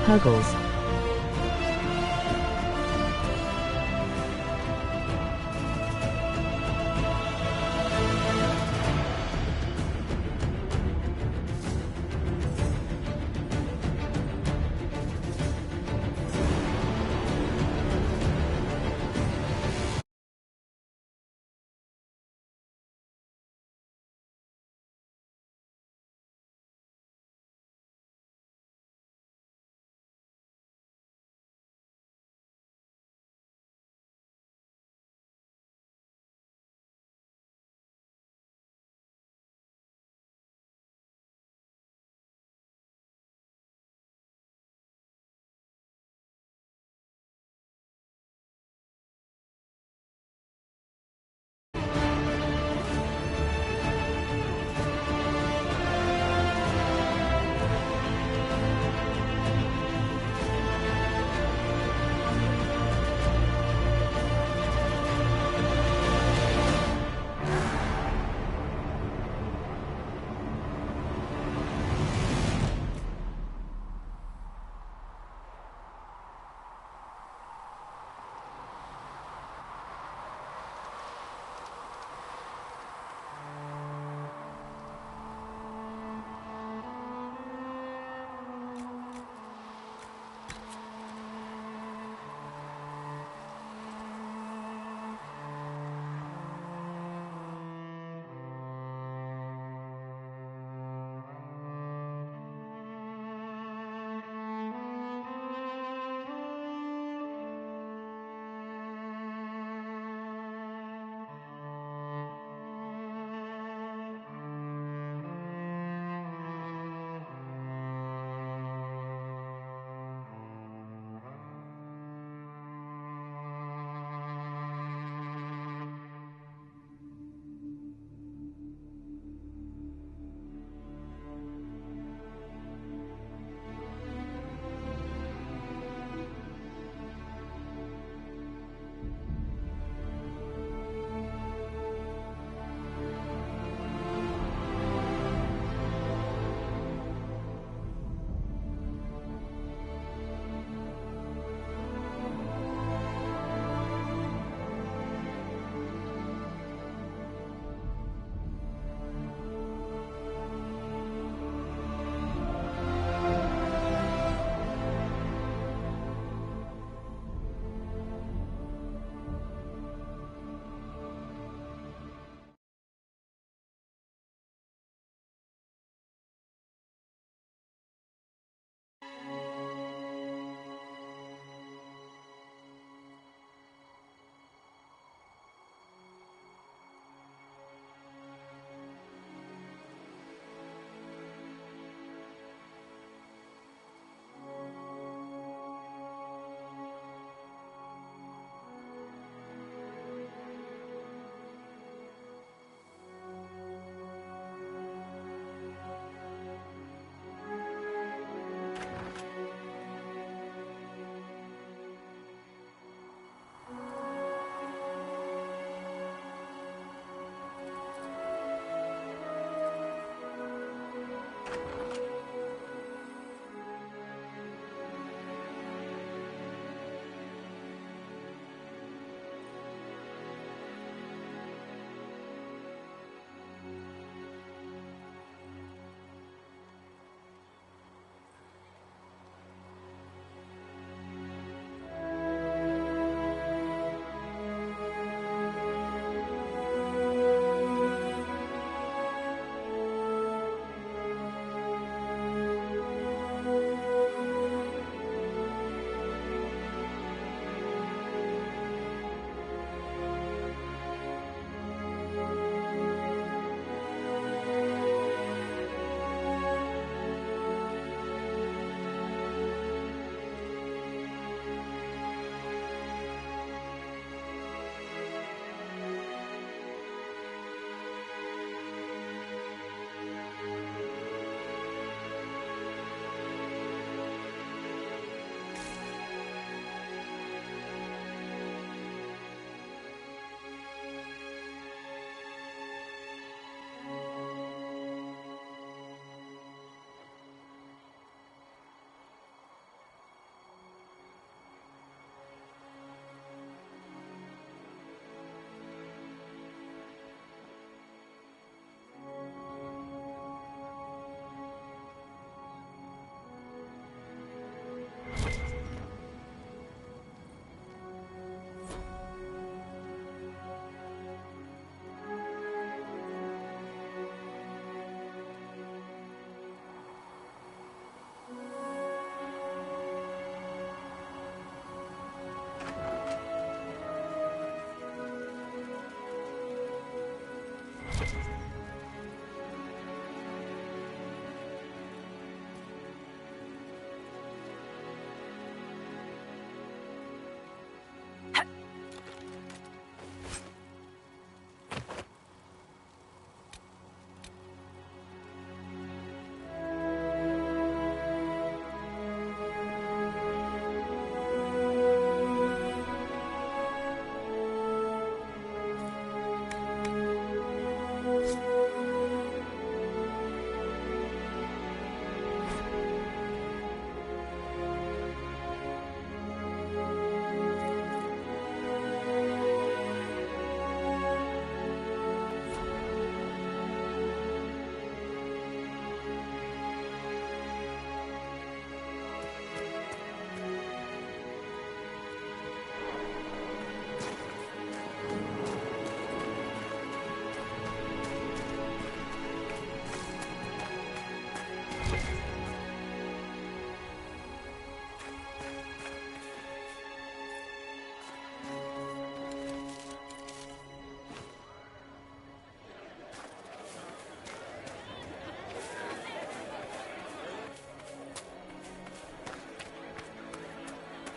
Puggles.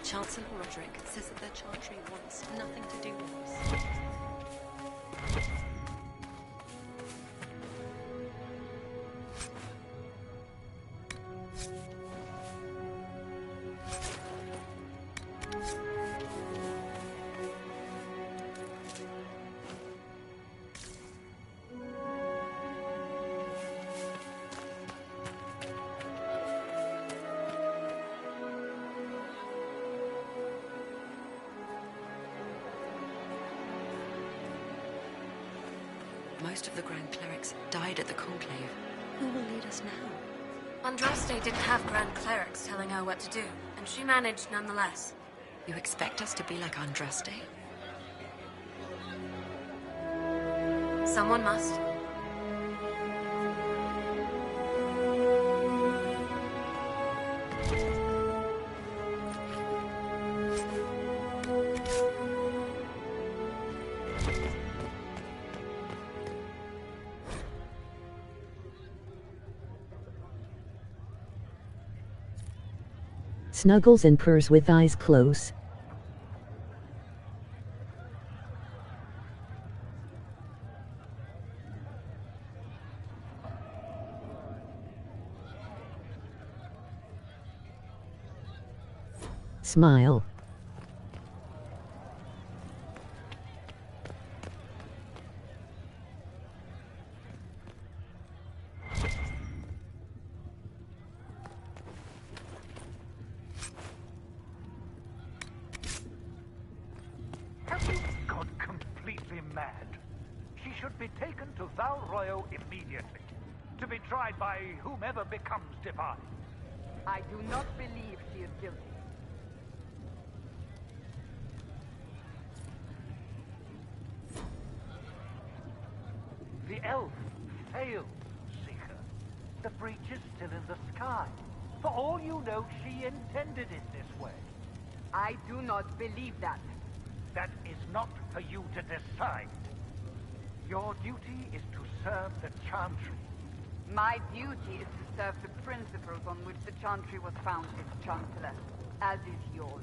Chancellor Roderick says that the Chantry wants nothing to do with us. Most of the Grand Clerics died at the Conclave. Who will lead us now? Andraste didn't have Grand Clerics telling her what to do, and she managed nonetheless. You expect us to be like Andraste? Someone must. Snuggles and purrs with eyes close. Smile. Have you gone completely mad? She should be taken to Val Royo immediately, to be tried by whomever becomes divine. I do not believe she is guilty. The elf failed, Seeker. The breach is still in the sky. For all you know, she intended it this way. I do not believe that. That is not for you to decide. Your duty is to serve the Chantry. My duty is to serve the principles on which the Chantry was founded, Chancellor, as is yours.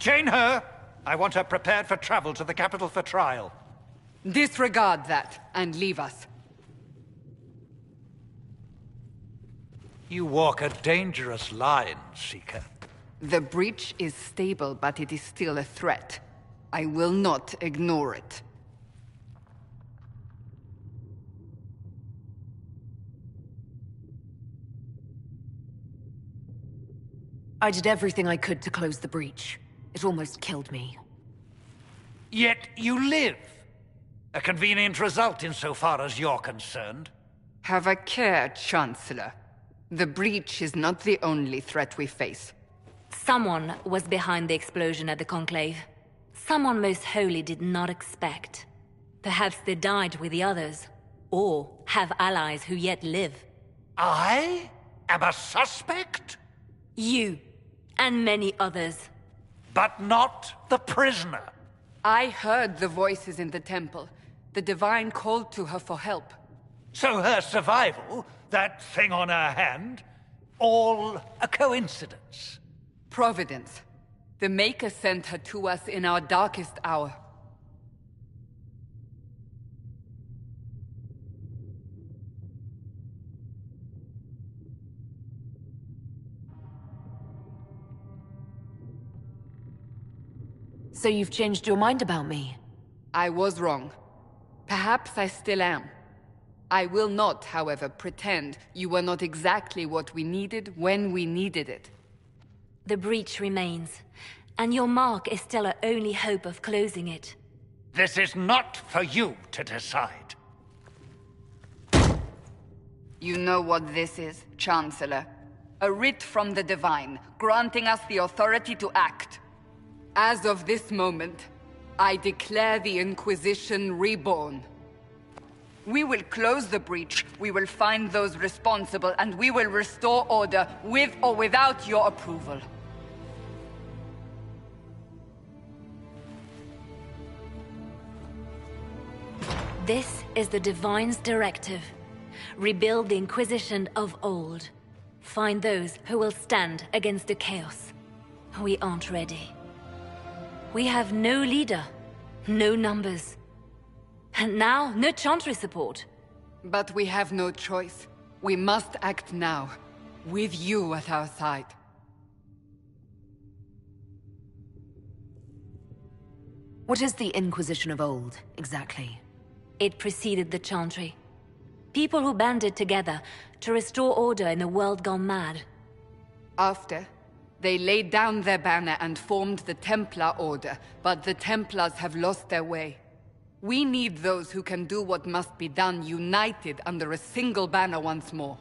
Chain her! I want her prepared for travel to the capital for trial. Disregard that, and leave us. You walk a dangerous line, Seeker. The breach is stable, but it is still a threat. I will not ignore it. I did everything I could to close the breach. It almost killed me. Yet you live. A convenient result insofar as you're concerned. Have a care, Chancellor. The breach is not the only threat we face. Someone was behind the explosion at the Conclave. Someone most holy did not expect. Perhaps they died with the others, or have allies who yet live. I am a suspect? You, and many others. But not the prisoner. I heard the voices in the temple. The Divine called to her for help. So her survival, that thing on her hand, all a coincidence. Providence. The Maker sent her to us in our darkest hour. So you've changed your mind about me? I was wrong. Perhaps I still am. I will not, however, pretend you were not exactly what we needed when we needed it. The breach remains, and your mark is still our only hope of closing it. This is not for you to decide. You know what this is, Chancellor. A writ from the Divine, granting us the authority to act. As of this moment, I declare the Inquisition reborn. We will close the breach, we will find those responsible, and we will restore order with or without your approval. This is the Divine's directive. Rebuild the Inquisition of old. Find those who will stand against the chaos. We aren't ready. We have no leader, no numbers. And now, no Chantry support. But we have no choice. We must act now, with you at our side. What is the Inquisition of old, exactly? It preceded the Chantry. People who banded together to restore order in a world gone mad. After, they laid down their banner and formed the Templar Order, but the Templars have lost their way. We need those who can do what must be done, united under a single banner once more.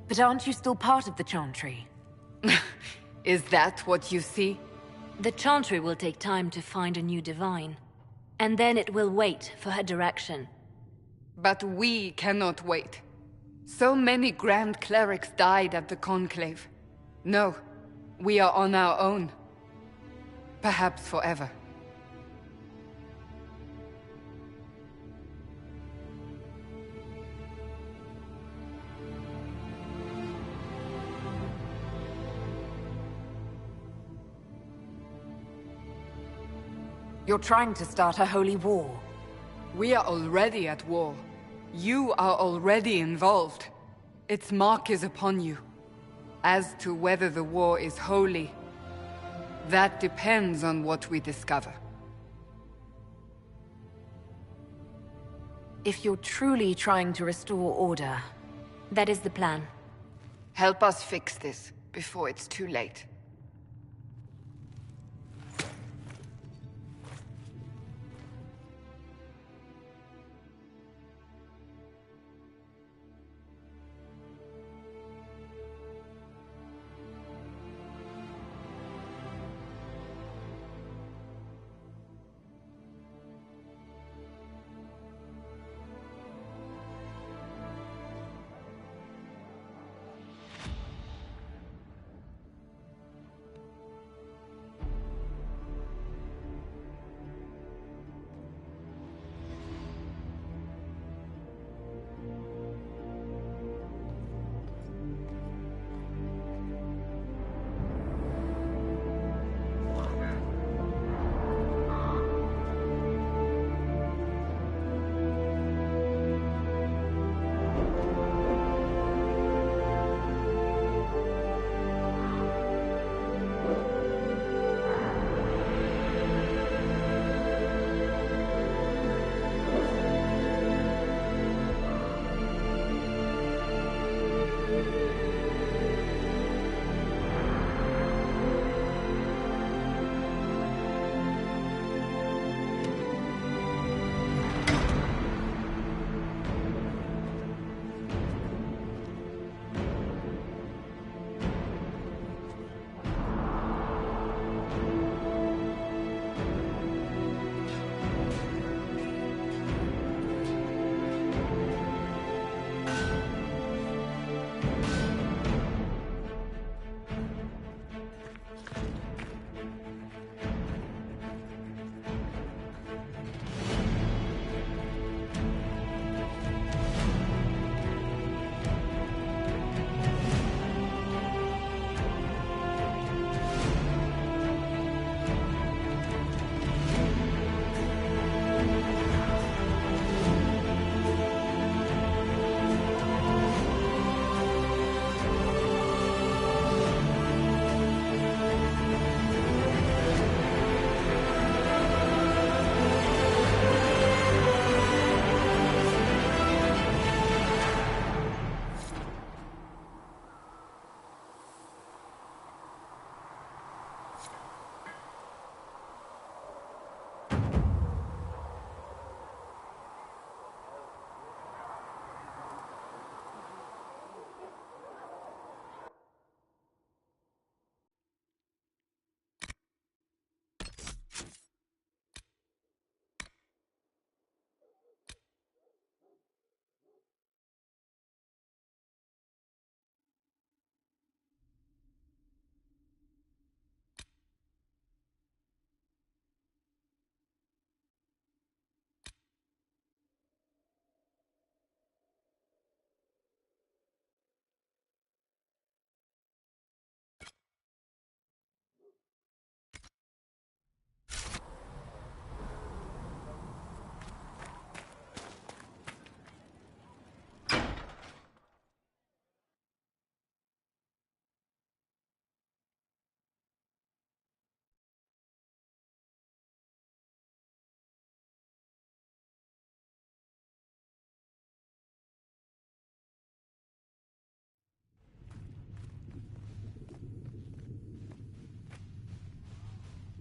But aren't you still part of the Chantry? Is that what you see? The Chantry will take time to find a new Divine. And then it will wait for her direction. But we cannot wait. So many Grand Clerics died at the Conclave. No, we are on our own. Perhaps forever. You're trying to start a holy war. We are already at war. You are already involved. Its mark is upon you. As to whether the war is holy, that depends on what we discover. If you're truly trying to restore order, That is the plan. Help us fix this before it's too late.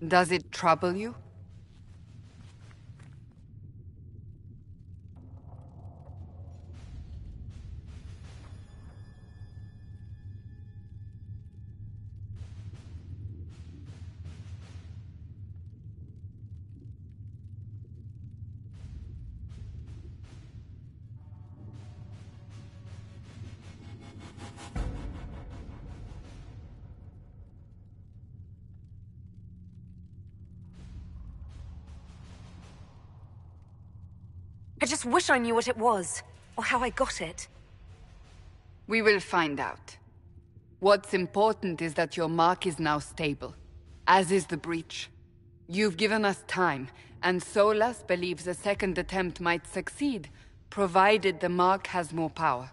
Does it trouble you? I just wish I knew what it was, or how I got it. We will find out. What's important is that your mark is now stable, as is the breach. You've given us time, and Solas believes a second attempt might succeed, provided the mark has more power.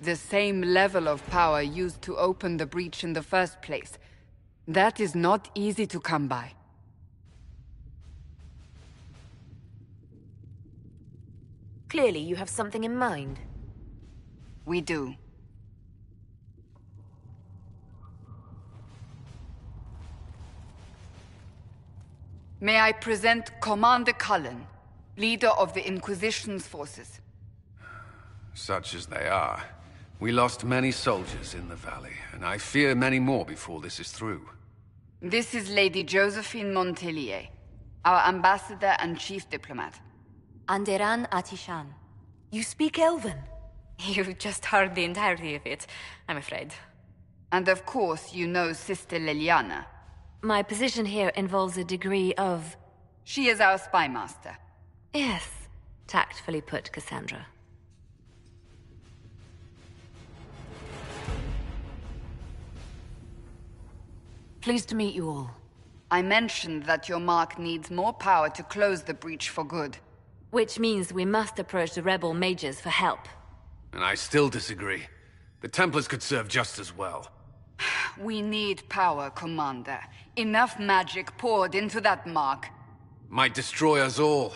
The same level of power used to open the breach in the first place. That is not easy to come by. Clearly, you have something in mind. We do. May I present Commander Cullen, leader of the Inquisition's forces. Such as they are. We lost many soldiers in the valley, and I fear many more before this is through. This is Lady Josephine Montelier, our ambassador and chief diplomat. Anderan Atishan. You speak Elven? You've just heard the entirety of it, I'm afraid. And of course, you know Sister Liliana. My position here involves a degree of... She is our spy master. Yes, tactfully put, Cassandra. Pleased to meet you all. I mentioned that your mark needs more power to close the breach for good. Which means we must approach the rebel mages for help. And I still disagree. The Templars could serve just as well. We need power, Commander. Enough magic poured into that mark. Might destroy us all.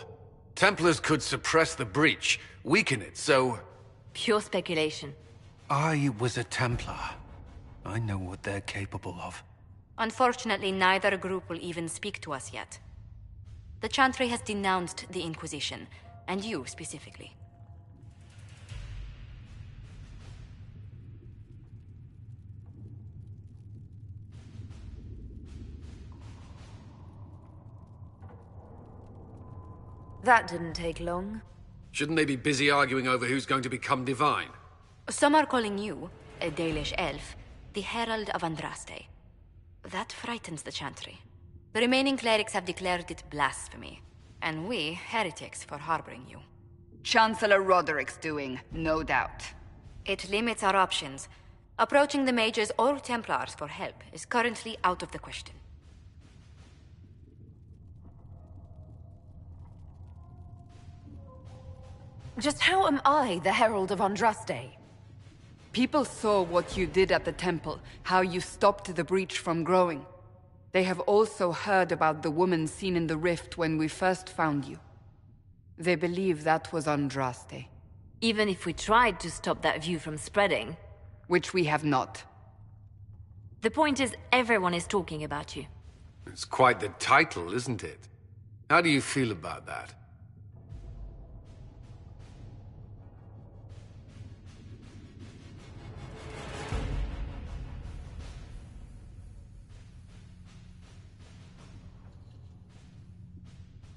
Templars could suppress the breach, weaken it, so... Pure speculation. I was a Templar. I know what they're capable of. Unfortunately, neither group will even speak to us yet. The Chantry has denounced the Inquisition, and you specifically. That didn't take long. Shouldn't they be busy arguing over who's going to become divine? Some are calling you, a Dalish elf, the Herald of Andraste. That frightens the Chantry. The remaining clerics have declared it blasphemy, and we, heretics, for harboring you. Chancellor Roderick's doing, no doubt. It limits our options. Approaching the mages or Templars for help is currently out of the question. Just how am I the Herald of Andraste? People saw what you did at the temple, how you stopped the breach from growing. They have also heard about the woman seen in the rift when we first found you. They believe that was Andraste. Even if we tried to stop that view from spreading... Which we have not. The point is, everyone is talking about you. It's quite the title, isn't it? How do you feel about that?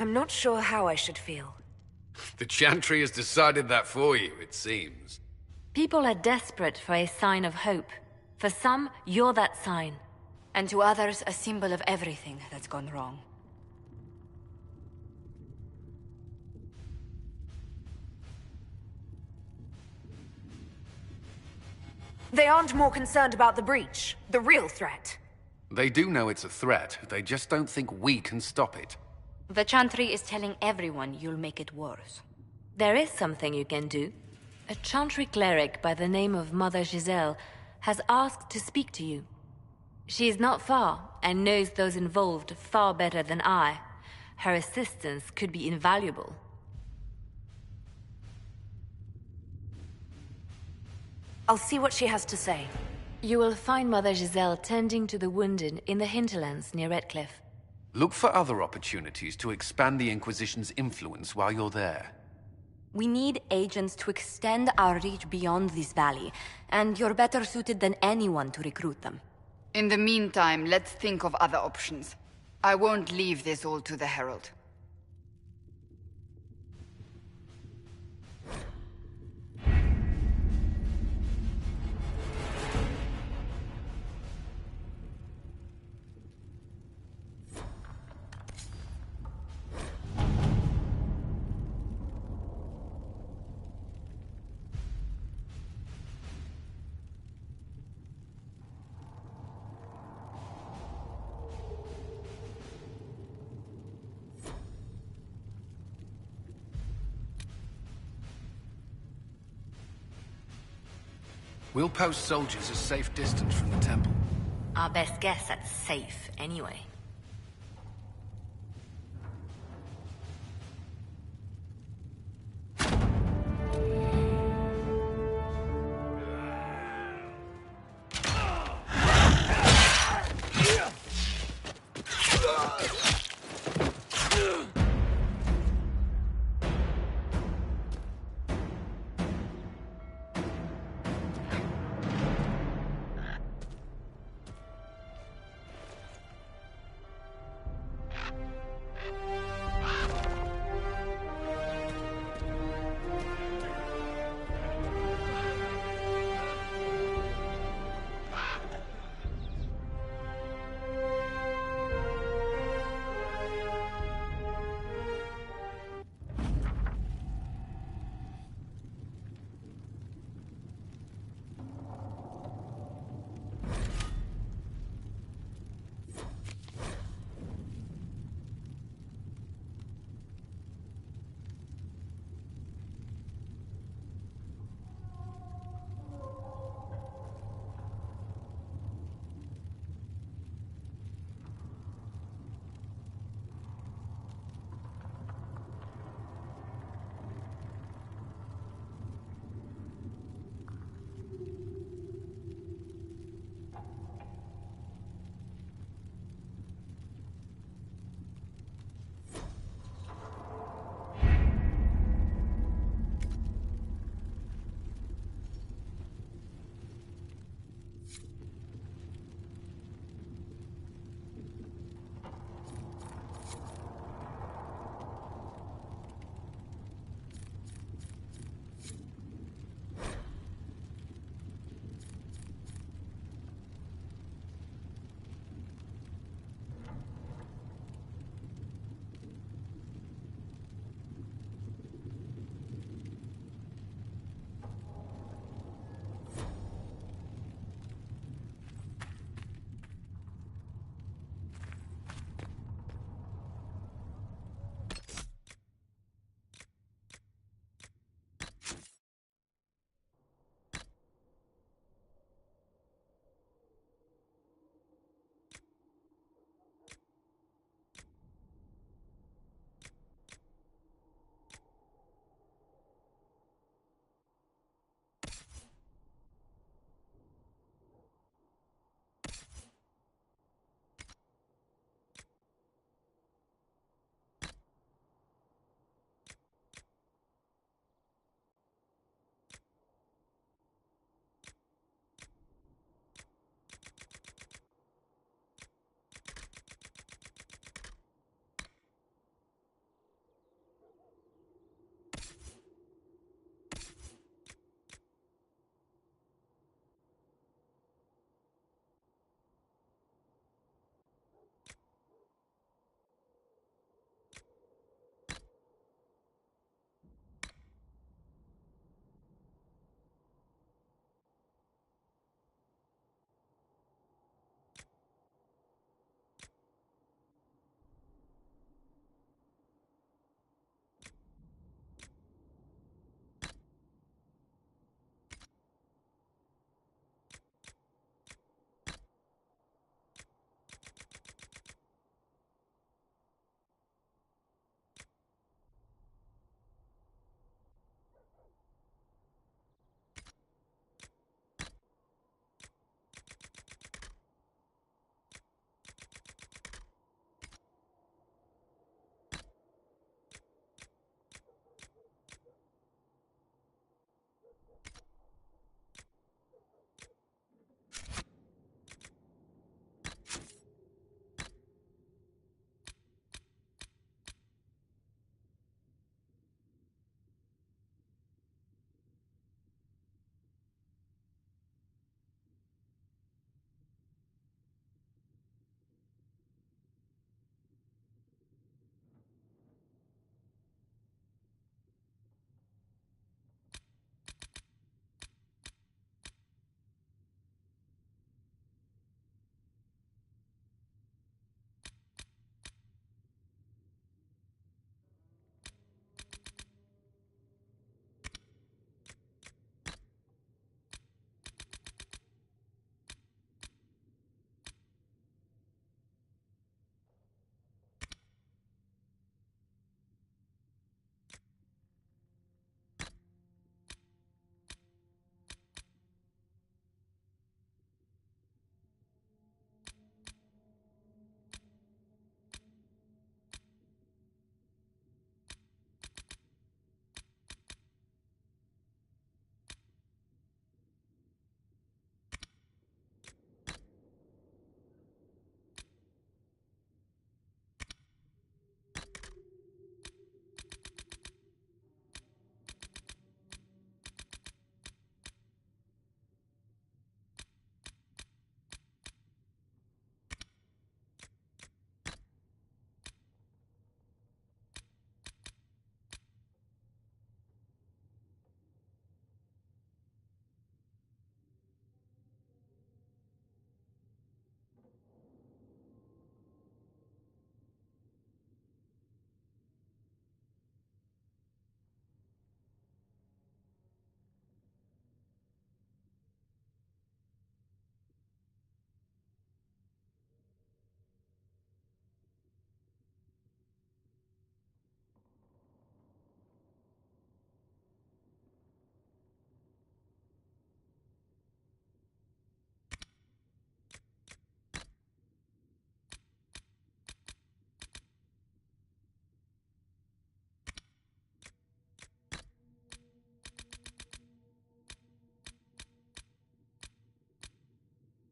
I'm not sure how I should feel. The Chantry has decided that for you, it seems. People are desperate for a sign of hope. For some, you're that sign. And to others, a symbol of everything that's gone wrong. They aren't more concerned about the breach, the real threat. They do know it's a threat, they just don't think we can stop it. The Chantry is telling everyone you'll make it worse. There is something you can do. A Chantry cleric by the name of Mother Giselle has asked to speak to you. She is not far, and knows those involved far better than I. Her assistance could be invaluable. I'll see what she has to say. You will find Mother Giselle tending to the wounded in the hinterlands near Redcliffe. Look for other opportunities to expand the Inquisition's influence while you're there. We need agents to extend our reach beyond this valley, and you're better suited than anyone to recruit them. In the meantime, let's think of other options. I won't leave this all to the Herald. We'll post soldiers a safe distance from the temple. Our best guess at safe, anyway.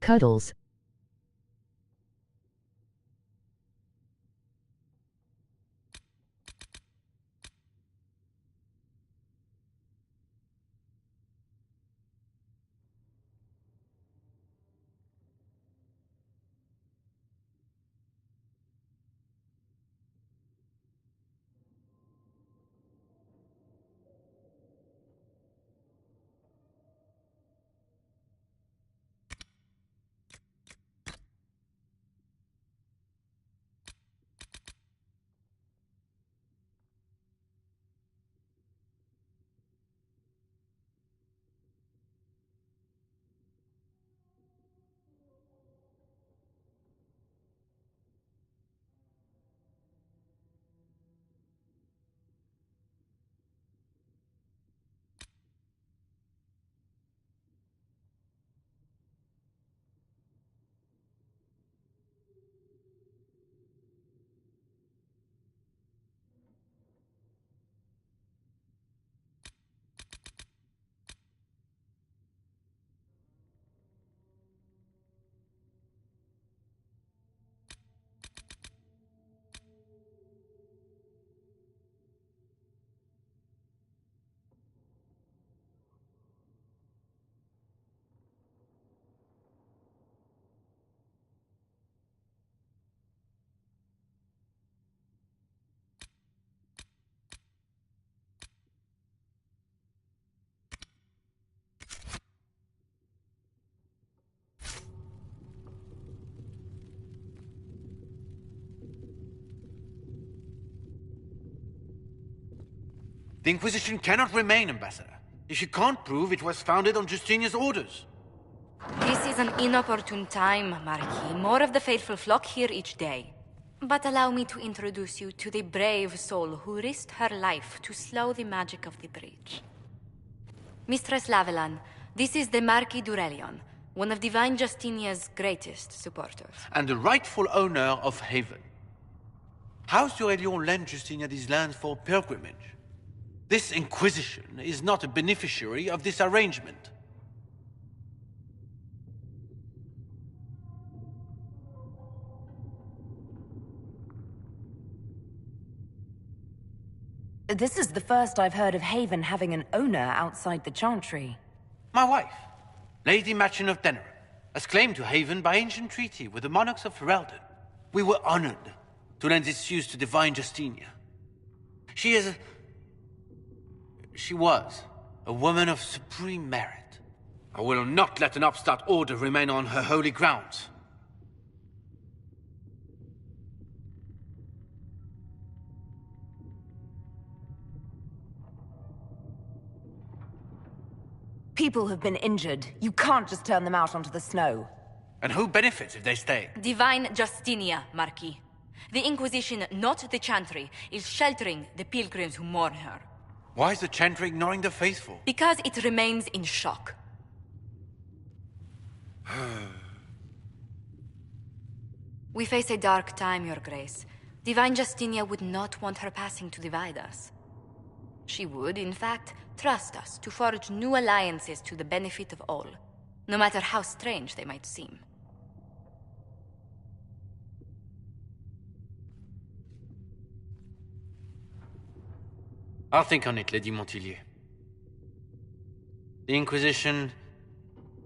cuddles. The Inquisition cannot remain, Ambassador, if you can't prove it was founded on Justinia's orders. This is an inopportune time, Marquis. More of the faithful flock here each day. But allow me to introduce you to the brave soul who risked her life to slow the magic of the breach. Mistress Lavelan, this is the Marquis d'Aurelion, one of Divine Justinia's greatest supporters. And the rightful owner of Haven. House d'Aurelion lent Justinia these lands for pilgrimage. This Inquisition is not a beneficiary of this arrangement. This is the first I've heard of Haven having an owner outside the Chantry. My wife, Lady Machin of Denerim, has claimed to Haven by ancient treaty with the monarchs of Ferelden. We were honored to lend its use to Divine Justinia. She was a woman of supreme merit. I will not let an upstart order remain on her holy grounds. People have been injured. You can't just turn them out onto the snow. And who benefits if they stay? Divine Justinia, Marquis. The Inquisition, not the Chantry, is sheltering the pilgrims who mourn her. Why is the Chantry ignoring the faithful? Because it remains in shock. We face a dark time, Your Grace. Divine Justinia would not want her passing to divide us. She would, in fact, trust us to forge new alliances to the benefit of all, no matter how strange they might seem. I'll think on it, Lady Montilyet. The Inquisition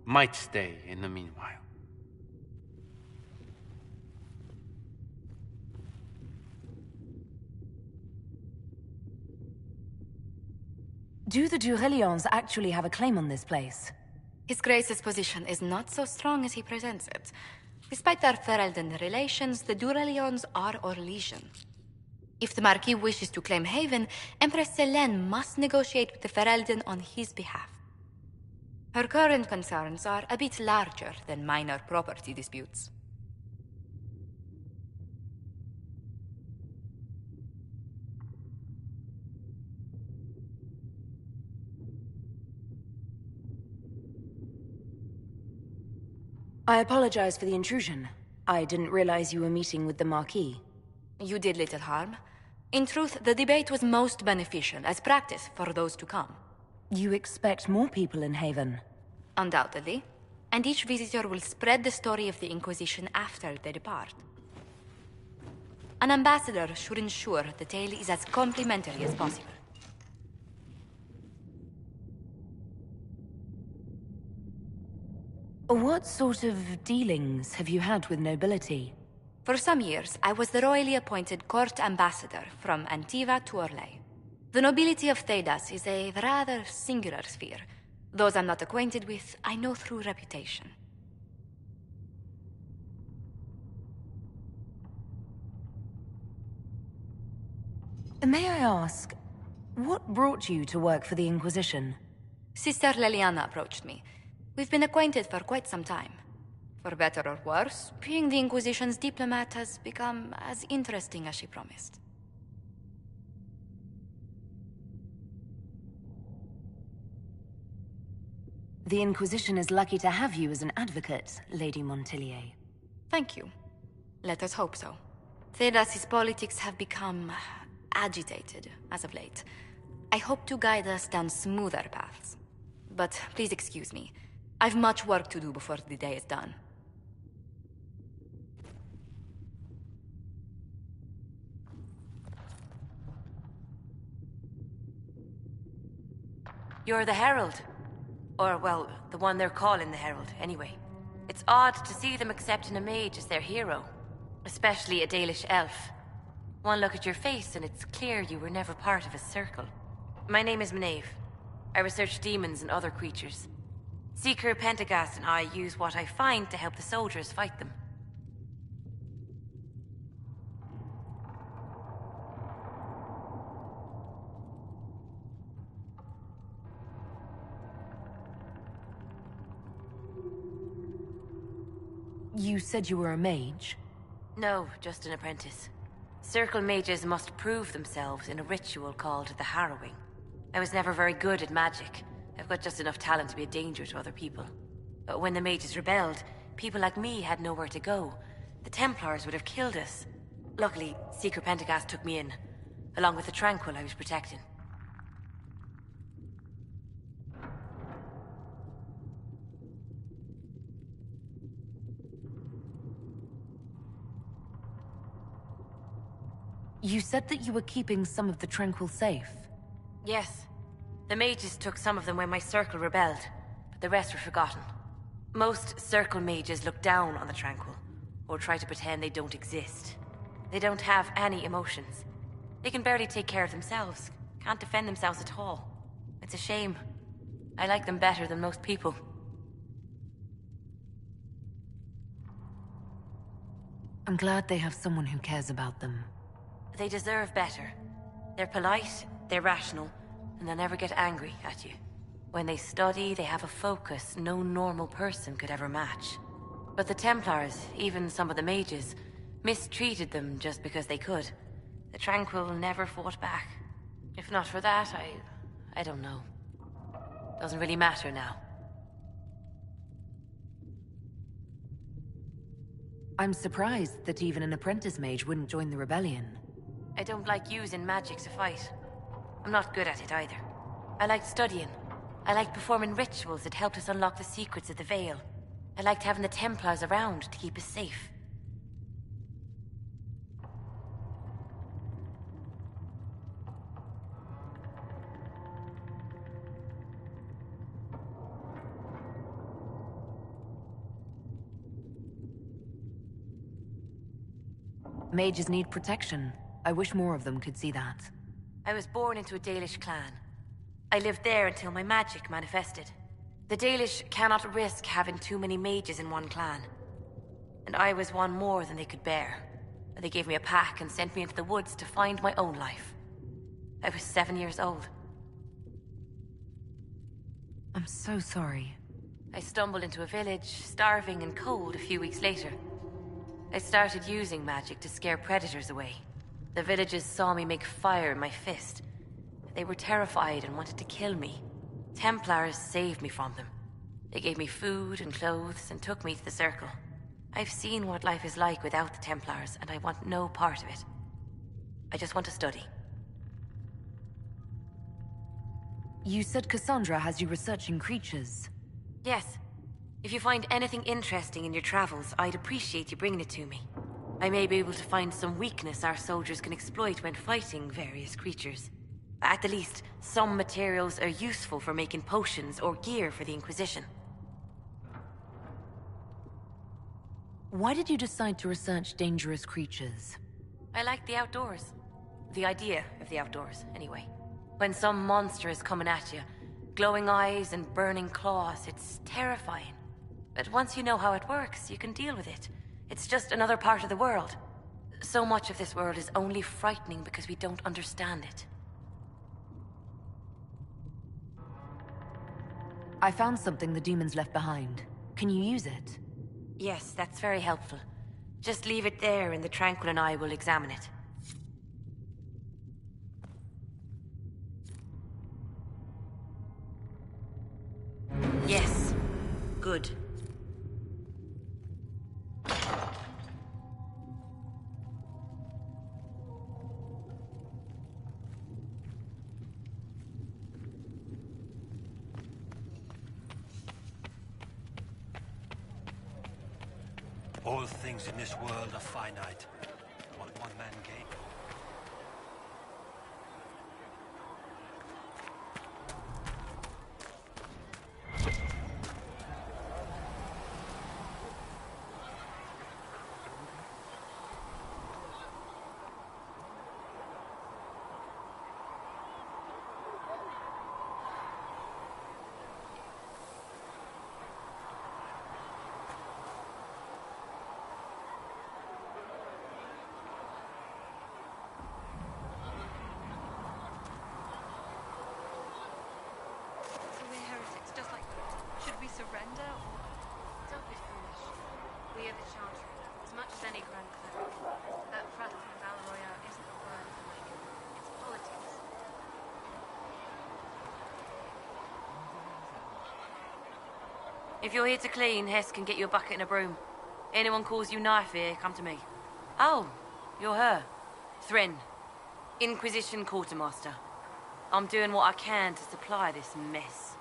might stay in the meanwhile. Do the d'Aurelions actually have a claim on this place? His Grace's position is not so strong as he presents it. Despite their Ferelden relations, the d'Aurelions are Orlesian. If the Marquis wishes to claim Haven, Empress Selene must negotiate with the Ferelden on his behalf. Her current concerns are a bit larger than minor property disputes. I apologize for the intrusion. I didn't realize you were meeting with the Marquis. You did little harm. In truth, the debate was most beneficial as practice for those to come. You expect more people in Haven? Undoubtedly. and each visitor will spread the story of the Inquisition after they depart. An ambassador should ensure the tale is as complimentary as possible. What sort of dealings have you had with nobility? For some years, I was the royally appointed court ambassador from Antiva to Orlais. The nobility of Thedas is a rather singular sphere. Those I'm not acquainted with, I know through reputation. May I ask, what brought you to work for the Inquisition? Sister Leliana approached me. We've been acquainted for quite some time. For better or worse, being the Inquisition's diplomat has become as interesting as she promised. The Inquisition is lucky to have you as an advocate, Lady Montillier. Thank you. Let us hope so. Thedas's politics have become agitated as of late. I hope to guide us down smoother paths. But please excuse me. I've much work to do before the day is done. You're the Herald. Or, well, the one they're calling the Herald, anyway. It's odd to see them accepting a mage as their hero. Especially a Dalish elf. One look at your face and it's clear you were never part of a circle. My name is Maeve. I research demons and other creatures. Seeker Pentagast and I use what I find to help the soldiers fight them. You said you were a mage? No, just an apprentice. Circle mages must prove themselves in a ritual called the Harrowing. I was never very good at magic. I've got just enough talent to be a danger to other people. But when the mages rebelled, people like me had nowhere to go. The Templars would have killed us. Luckily, Seeker Pentagast took me in, along with the Tranquil I was protecting. You said that you were keeping some of the Tranquil safe. Yes. The mages took some of them when my circle rebelled, but the rest were forgotten. Most circle mages look down on the Tranquil, or try to pretend they don't exist. They don't have any emotions. They can barely take care of themselves, can't defend themselves at all. It's a shame. I like them better than most people. I'm glad they have someone who cares about them. They deserve better. They're polite, they're rational, and they'll never get angry at you. When they study, they have a focus no normal person could ever match. But the Templars, even some of the mages, mistreated them just because they could. The Tranquil never fought back. If not for that, I don't know. Doesn't really matter now. I'm surprised that even an apprentice mage wouldn't join the rebellion. I don't like using magic to fight. I'm not good at it either. I liked studying. I liked performing rituals that helped us unlock the secrets of the Veil. I liked having the Templars around to keep us safe. Mages need protection. I wish more of them could see that. I was born into a Dalish clan. I lived there until my magic manifested. The Dalish cannot risk having too many mages in one clan. And I was one more than they could bear. They gave me a pack and sent me into the woods to find my own life. I was 7 years old. I'm so sorry. I stumbled into a village, starving and cold a few weeks later. I started using magic to scare predators away. The villagers saw me make fire in my fist. They were terrified and wanted to kill me. Templars saved me from them. They gave me food and clothes and took me to the Circle. I've seen what life is like without the Templars, and I want no part of it. I just want to study. You said Cassandra has you researching creatures. Yes. If you find anything interesting in your travels, I'd appreciate you bringing it to me. I may be able to find some weakness our soldiers can exploit when fighting various creatures. At the least, some materials are useful for making potions or gear for the Inquisition. Why did you decide to research dangerous creatures? I like the outdoors. The idea of the outdoors, anyway. When some monster is coming at you, glowing eyes and burning claws, it's terrifying. But once you know how it works, you can deal with it. It's just another part of the world. So much of this world is only frightening because we don't understand it. I found something the demons left behind. Can you use it? Yes, that's very helpful. Just leave it there and the Tranquil and I will examine it. Yes. Good. All things in this world are finite. What one man gave. Surrender or... Don't be foolish. We are the Chantry, as much as any Grand Cleric. That frat from Valroya isn't a word of the week. It's politics. If you're here to clean, Hess can get you a bucket and a broom. Anyone calls you knife here, come to me. Oh, you're her. Thren. Inquisition Quartermaster. I'm doing what I can to supply this mess.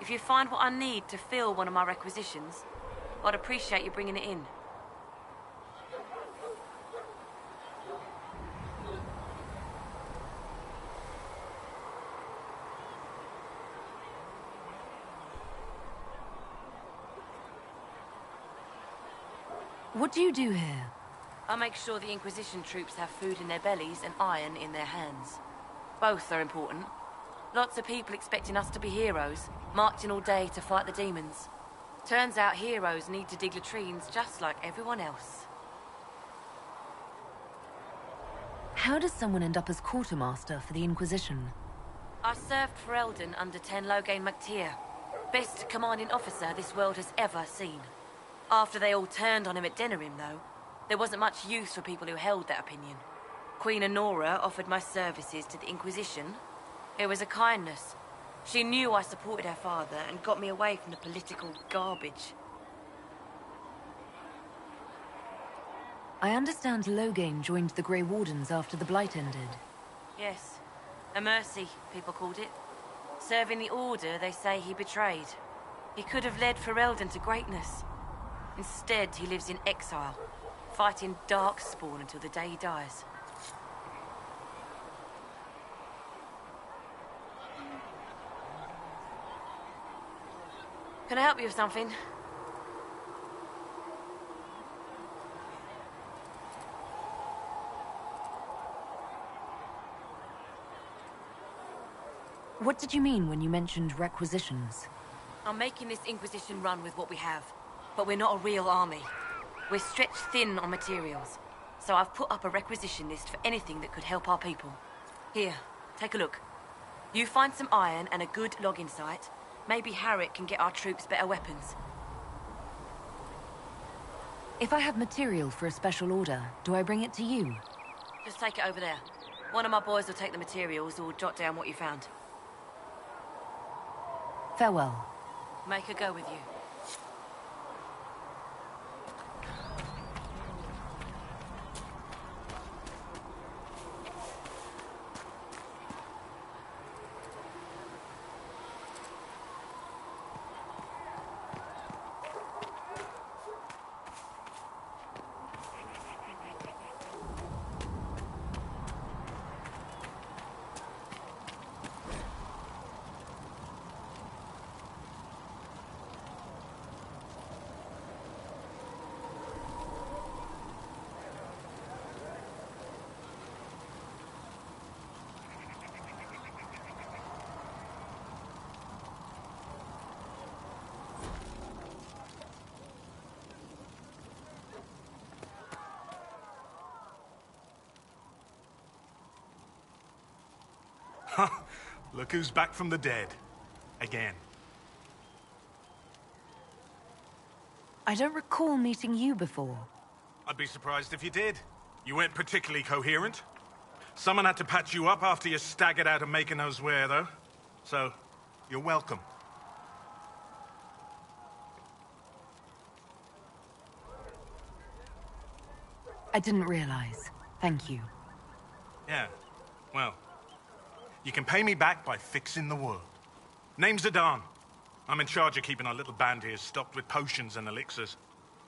If you find what I need to fill one of my requisitions, I'd appreciate you bringing it in. What do you do here? I make sure the Inquisition troops have food in their bellies and iron in their hands. Both are important. Lots of people expecting us to be heroes, marching all day to fight the demons. Turns out heroes need to dig latrines just like everyone else. How does someone end up as quartermaster for the Inquisition? I served for Eldon under 10 Loghain MacTier. Best commanding officer this world has ever seen. After they all turned on him at Denerim, though, there wasn't much use for people who held that opinion. Queen Honora offered my services to the Inquisition. It was a kindness. She knew I supported her father and got me away from the political garbage. I understand Loghain joined the Grey Wardens after the Blight ended. Yes. A mercy, people called it. Serving the Order they say he betrayed. He could have led Ferelden to greatness. Instead, he lives in exile, fighting Darkspawn until the day he dies. Can I help you with something? What did you mean when you mentioned requisitions? I'm making this Inquisition run with what we have, but we're not a real army. We're stretched thin on materials, so I've put up a requisition list for anything that could help our people. Here, take a look. You find some iron and a good login site. Maybe Harrick can get our troops better weapons. If I have material for a special order, do I bring it to you? Just take it over there. One of my boys will take the materials or jot down what you found. Farewell. Make a go with you. Look who's back from the dead. Again. I don't recall meeting you before. I'd be surprised if you did. You weren't particularly coherent. Someone had to patch you up after you staggered out of making those wear, though. So, you're welcome. I didn't realize. Thank you. Yeah, well, you can pay me back by fixing the world. Name's Adan. I'm in charge of keeping our little band here stocked with potions and elixirs.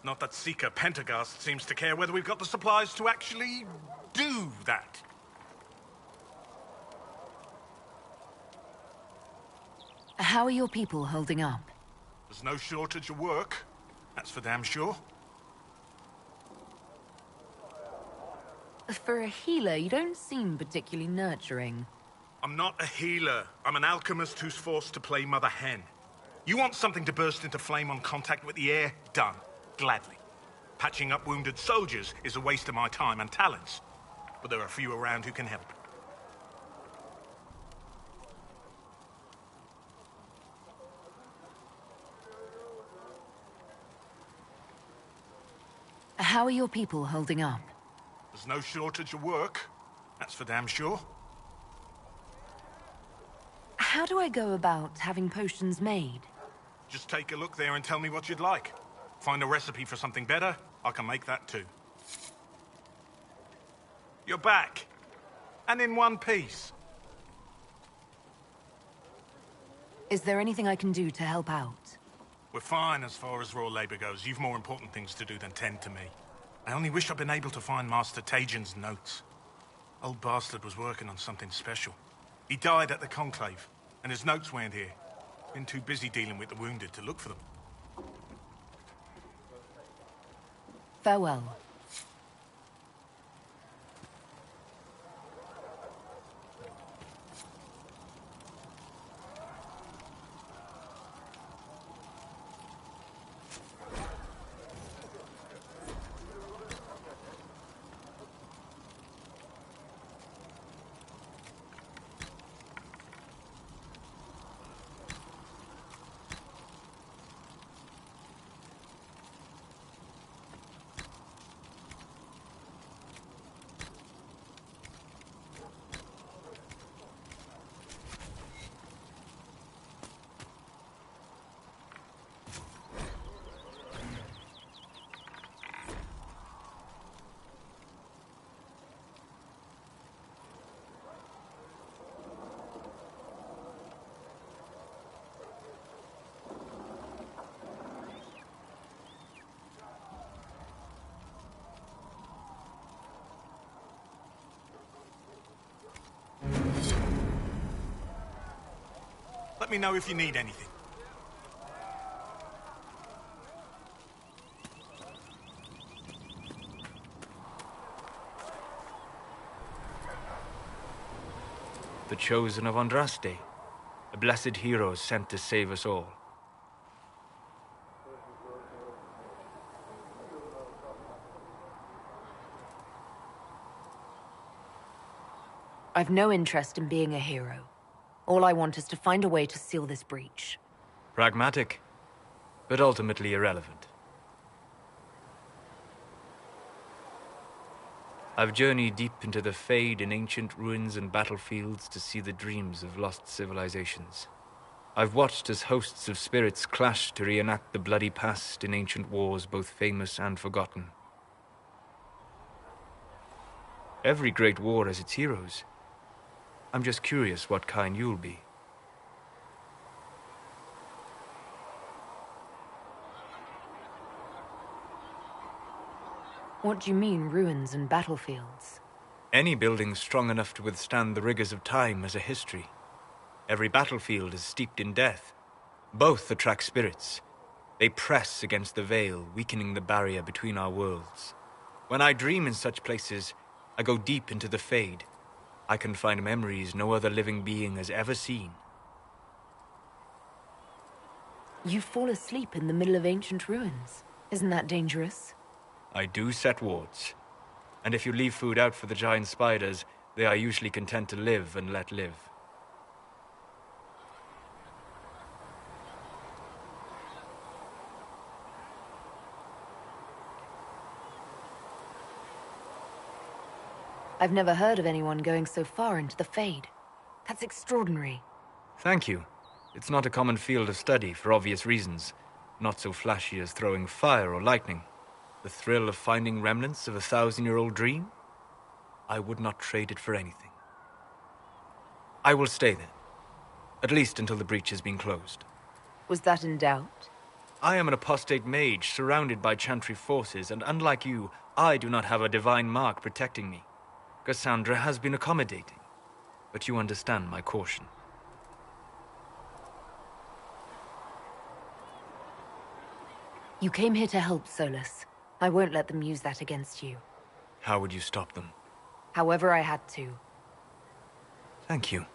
Not that Seeker Pentagast seems to care whether we've got the supplies to actually do that. How are your people holding up? There's no shortage of work. That's for damn sure. For a healer, you don't seem particularly nurturing. I'm not a healer. I'm an alchemist who's forced to play Mother Hen. You want something to burst into flame on contact with the air? Done. Gladly. Patching up wounded soldiers is a waste of my time and talents. But there are a few around who can help. How are your people holding up? There's no shortage of work. That's for damn sure. How do I go about having potions made? Just take a look there and tell me what you'd like. Find a recipe for something better, I can make that too. You're back. And in one piece. Is there anything I can do to help out? We're fine as far as raw labor goes. You've more important things to do than tend to me. I only wish I'd been able to find Master Tajin's notes. Old bastard was working on something special. He died at the Conclave, and his notes weren't here. Been too busy dealing with the wounded to look for them. Farewell. Let me know if you need anything. The chosen of Andraste, a blessed hero sent to save us all. I've no interest in being a hero. All I want is to find a way to seal this breach. Pragmatic, but ultimately irrelevant. I've journeyed deep into the Fade in ancient ruins and battlefields to see the dreams of lost civilizations. I've watched as hosts of spirits clash to reenact the bloody past in ancient wars both famous and forgotten. Every great war has its heroes. I'm just curious what kind you'll be. What do you mean, ruins and battlefields? Any building strong enough to withstand the rigors of time has a history. Every battlefield is steeped in death. Both attract spirits. They press against the veil, weakening the barrier between our worlds. When I dream in such places, I go deep into the Fade. I can find memories no other living being has ever seen. You fall asleep in the middle of ancient ruins. Isn't that dangerous? I do set wards. And if you leave food out for the giant spiders, they are usually content to live and let live. I've never heard of anyone going so far into the Fade. That's extraordinary. Thank you. It's not a common field of study for obvious reasons. Not so flashy as throwing fire or lightning. The thrill of finding remnants of a 1,000-year-old dream? I would not trade it for anything. I will stay there. At least until the breach has been closed. Was that in doubt? I am an apostate mage surrounded by Chantry forces, and unlike you, I do not have a divine mark protecting me. Cassandra has been accommodating, but you understand my caution. You came here to help, Solus. I won't let them use that against you. How would you stop them? However I had to. Thank you.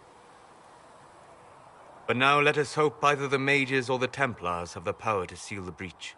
But now let us hope either the mages or the Templars have the power to seal the breach.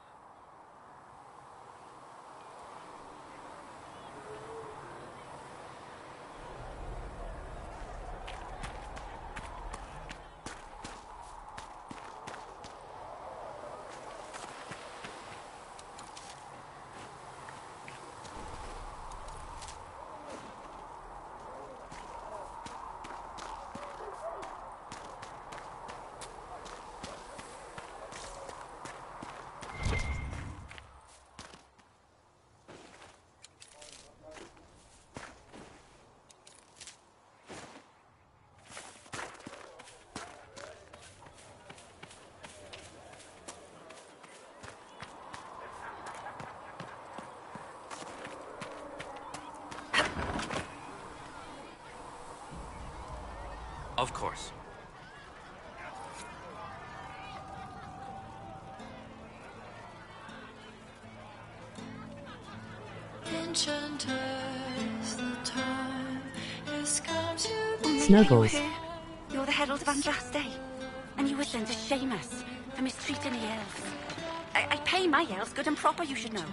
Of course. Snuggles. You're the Herald of Andraste. And you were sent to shame us for mistreating the elves. I pay my elves good and proper, you should know.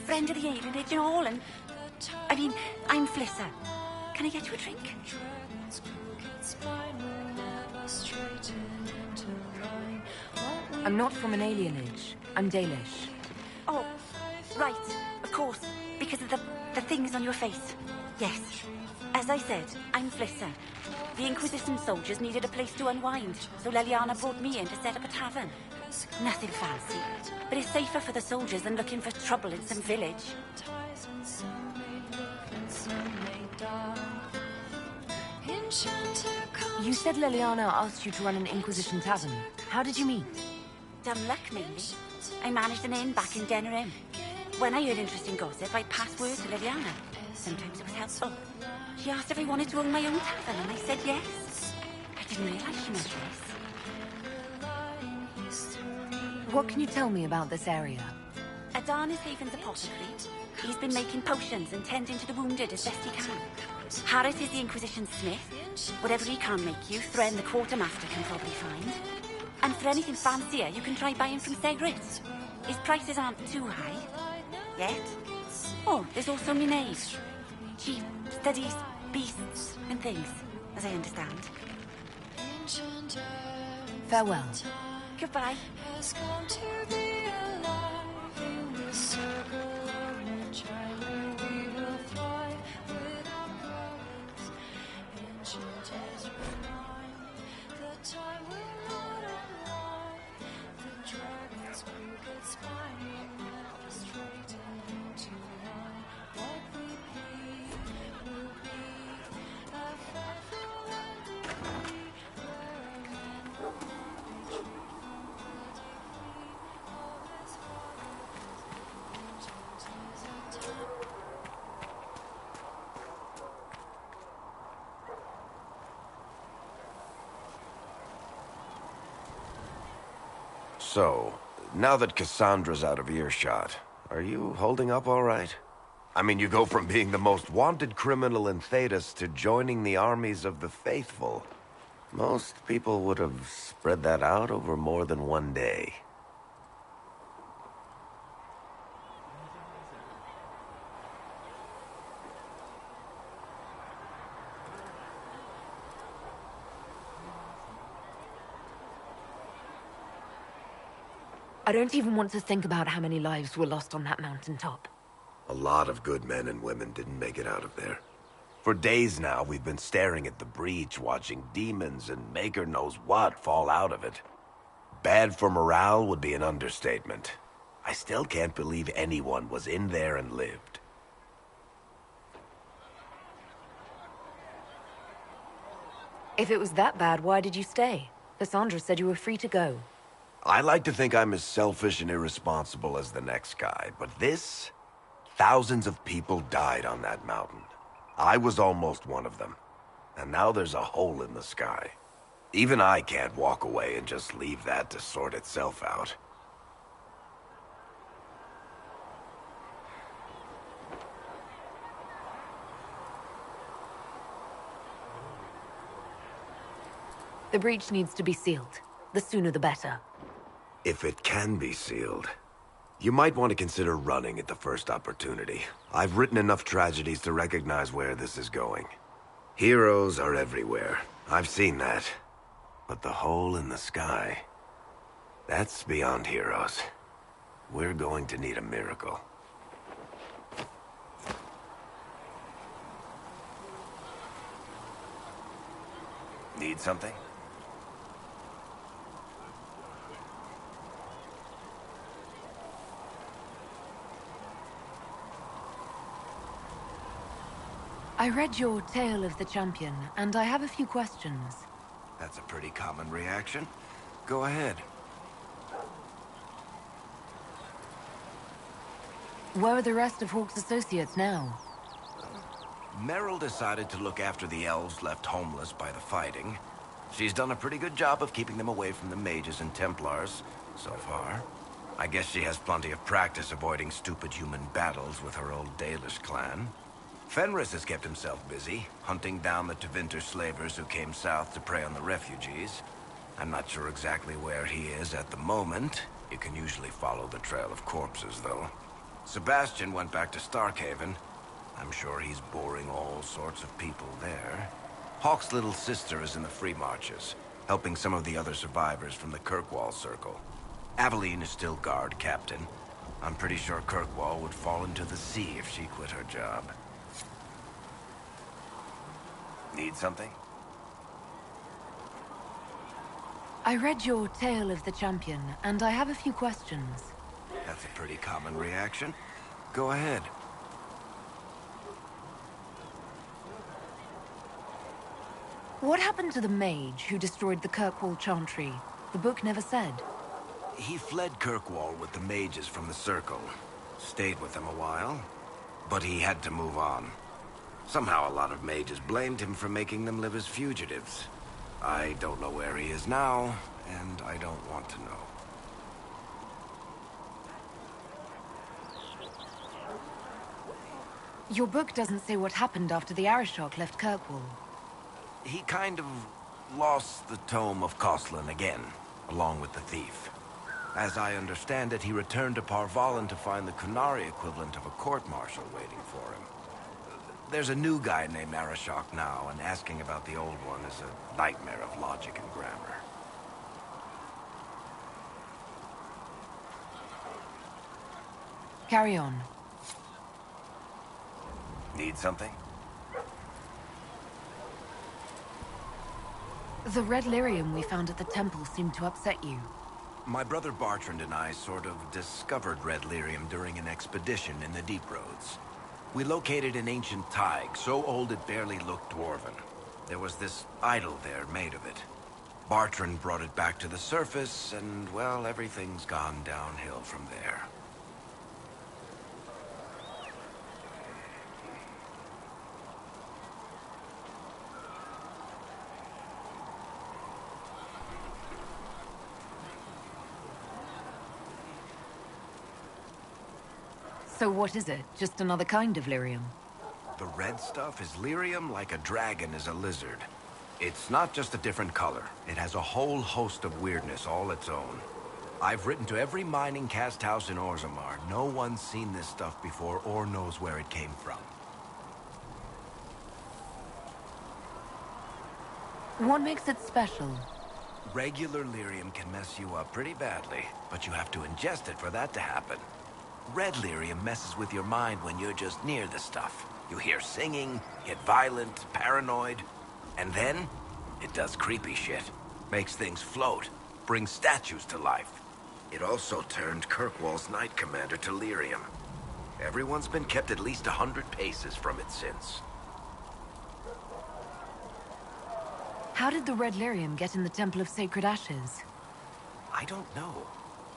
Friend of the alienage and all, and... I mean, I'm Flissa. Can I get you a drink? I'm not from an alienage. I'm Dalish. Oh, right. Of course. Because of the things on your face. Yes. As I said, I'm Flissa. The Inquisition soldiers needed a place to unwind, so Leliana brought me in to set up a tavern. Nothing fancy, but it's safer for the soldiers than looking for trouble in some village. You said Leliana asked you to run an Inquisition tavern. How did you meet? Dumb luck, mainly. I managed an inn back in Denerim. When I heard interesting gossip, I'd pass word to Leliana. Sometimes it was helpful. She asked if I wanted to own my own tavern, and I said yes. I didn't realize she meant this. What can you tell me about this area? Adarna's Haven's apothecary. He's been making potions and tending to the wounded as best he can. Harris is the Inquisition smith. Whatever he can't make you, Thren the quartermaster can probably find. And for anything fancier, you can try buying from Segrit. His prices aren't too high. Yet. Oh, there's also Minave. She studies beasts and things, as I understand. Farewell. Goodbye. So, now that Cassandra's out of earshot, are you holding up all right? I mean, you go from being the most wanted criminal in Thedas to joining the armies of the faithful. Most people would have spread that out over more than one day. I don't even want to think about how many lives were lost on that mountaintop. A lot of good men and women didn't make it out of there. For days now, we've been staring at the breach, watching demons and maker knows what fall out of it. Bad for morale would be an understatement. I still can't believe anyone was in there and lived. If it was that bad, why did you stay? Cassandra said you were free to go. I like to think I'm as selfish and irresponsible as the next guy, but this... Thousands of people died on that mountain. I was almost one of them. And now there's a hole in the sky. Even I can't walk away and just leave that to sort itself out. The breach needs to be sealed. The sooner the better. If it can be sealed, you might want to consider running at the first opportunity. I've written enough tragedies to recognize where this is going. Heroes are everywhere. I've seen that. But the hole in the sky... that's beyond heroes. We're going to need a miracle. Need something? I read your Tale of the Champion, and I have a few questions. That's a pretty common reaction. Go ahead. Where are the rest of Hawke's associates now? Meryl decided to look after the elves left homeless by the fighting. She's done a pretty good job of keeping them away from the mages and Templars, so far. I guess she has plenty of practice avoiding stupid human battles with her old Dalish clan. Fenris has kept himself busy, hunting down the Tevinter slavers who came south to prey on the refugees. I'm not sure exactly where he is at the moment. You can usually follow the trail of corpses, though. Sebastian went back to Starkhaven. I'm sure he's boring all sorts of people there. Hawke's little sister is in the Free Marches, helping some of the other survivors from the Kirkwall Circle. Aveline is still guard captain. I'm pretty sure Kirkwall would fall into the sea if she quit her job. Need something? I read your Tale of the Champion, and I have a few questions. That's a pretty common reaction. Go ahead. What happened to the mage who destroyed the Kirkwall Chantry? The book never said. He fled Kirkwall with the mages from the Circle. Stayed with them a while, but he had to move on. Somehow a lot of mages blamed him for making them live as fugitives. I don't know where he is now, and I don't want to know. Your book doesn't say what happened after the Arishok left Kirkwall. He kind of lost the Tome of Koslan again, along with the thief. As I understand it, he returned to Parvalan to find the Kunari equivalent of a court-martial waiting for him. There's a new guy named Arishok now, and asking about the old one is a nightmare of logic and grammar. Carry on. Need something? The red lyrium we found at the temple seemed to upset you. My brother Bartrand and I sort of discovered red lyrium during an expedition in the Deep Roads. We located an ancient Tig, so old it barely looked dwarven. There was this idol there made of it. Bartrand brought it back to the surface, and, well, everything's gone downhill from there. So what is it? Just another kind of lyrium? The red stuff is lyrium like a dragon is a lizard. It's not just a different color. It has a whole host of weirdness all its own. I've written to every mining cast house in Orzammar. No one's seen this stuff before or knows where it came from. What makes it special? Regular lyrium can mess you up pretty badly, but you have to ingest it for that to happen. Red lyrium messes with your mind when you're just near the stuff. You hear singing, get violent, paranoid, and then it does creepy shit. Makes things float, brings statues to life. It also turned Kirkwall's Knight Commander to lyrium. Everyone's been kept at least 100 paces from it since. How did the red lyrium get in the Temple of Sacred Ashes? I don't know.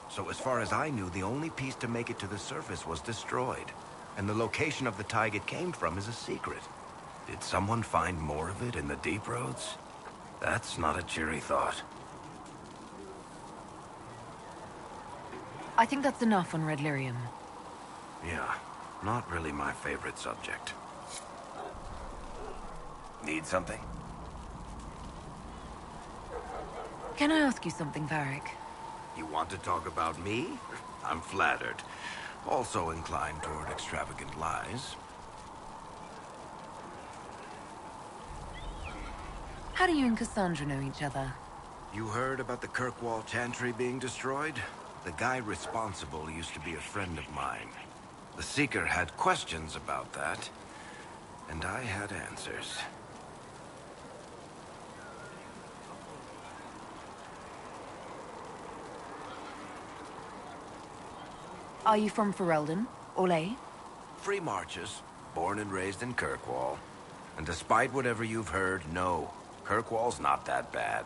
So as far as I knew, the only piece to make it to the surface was destroyed. And the location of the tide it came from is a secret. Did someone find more of it in the deep roads? That's not a cheery thought. I think that's enough on red lyrium. Yeah, not really my favorite subject. Need something? Can I ask you something, Varric? You want to talk about me? I'm flattered. Also inclined toward extravagant lies. How do you and Cassandra know each other? You heard about the Kirkwall Chantry being destroyed? The guy responsible used to be a friend of mine. The Seeker had questions about that, and I had answers. Are you from Ferelden? Orlais? Free Marches, born and raised in Kirkwall. And despite whatever you've heard, no, Kirkwall's not that bad.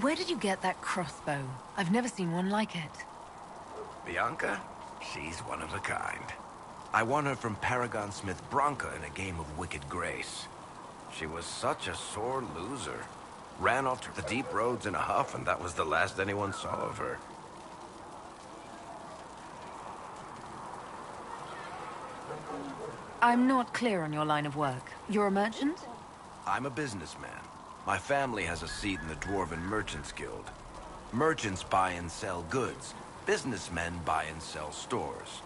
Where did you get that crossbow? I've never seen one like it. Bianca? She's one of a kind. I won her from Paragon Smith Bronca in a game of Wicked Grace. She was such a sore loser. Ran off to the deep roads in a huff, and that was the last anyone saw of her. I'm not clear on your line of work. You're a merchant? I'm a businessman. My family has a seat in the Dwarven Merchants Guild. Merchants buy and sell goods. Businessmen buy and sell stores.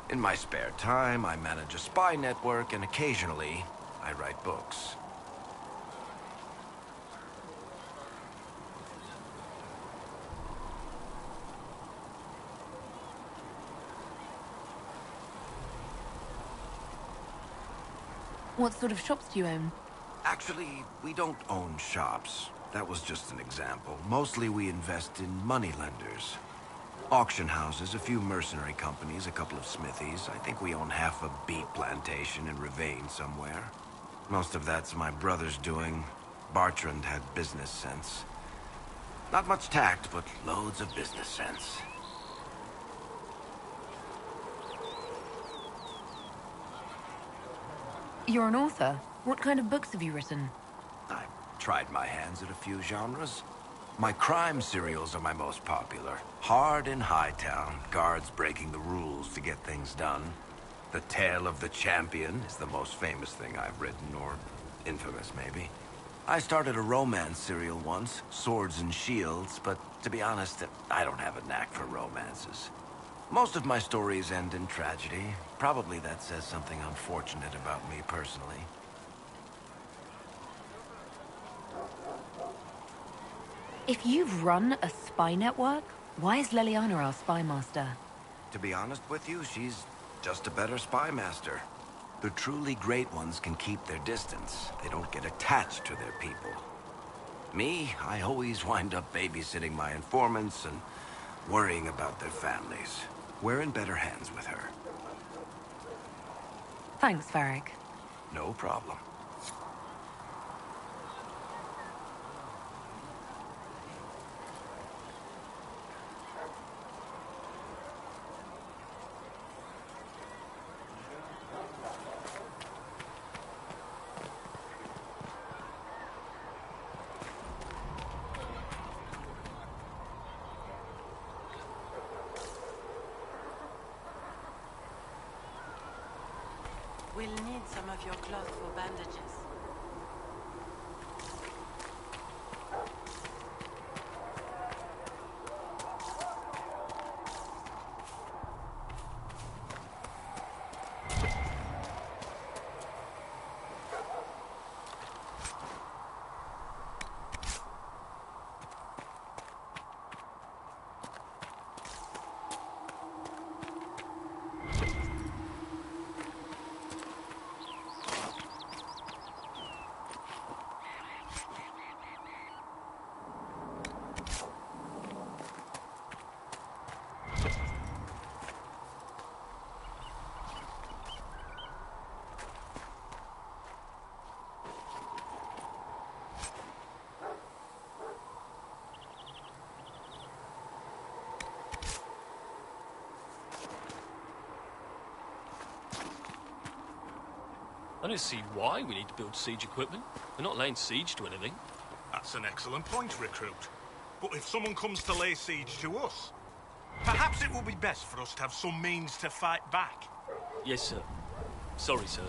In my spare time, I manage a spy network, and occasionally, I write books. What sort of shops do you own? Actually, we don't own shops. That was just an example. Mostly we invest in moneylenders. Auction houses, a few mercenary companies, a couple of smithies. I think we own half a beet plantation in Ravane somewhere. Most of that's my brother's doing. Bartrand had business sense. Not much tact, but loads of business sense. You're an author. What kind of books have you written? I've tried my hands at a few genres. My crime serials are my most popular. Hard in Hightown, guards breaking the rules to get things done. The Tale of the Champion is the most famous thing I've written, or infamous maybe. I started a romance serial once, Swords and Shields, but to be honest, I don't have a knack for romances. Most of my stories end in tragedy. Probably that says something unfortunate about me personally. If you've run a spy network, why is Leliana our spy master? To be honest with you, she's just a better spy master. The truly great ones can keep their distance. They don't get attached to their people. Me, I always wind up babysitting my informants and worrying about their families. We're in better hands with her. Thanks, Varric. No problem. We'll need some of your cloth for bandages. I don't see why we need to build siege equipment. We're not laying siege to anything. That's an excellent point, Recruit. But if someone comes to lay siege to us, perhaps it will be best for us to have some means to fight back. Yes, sir. Sorry, sir.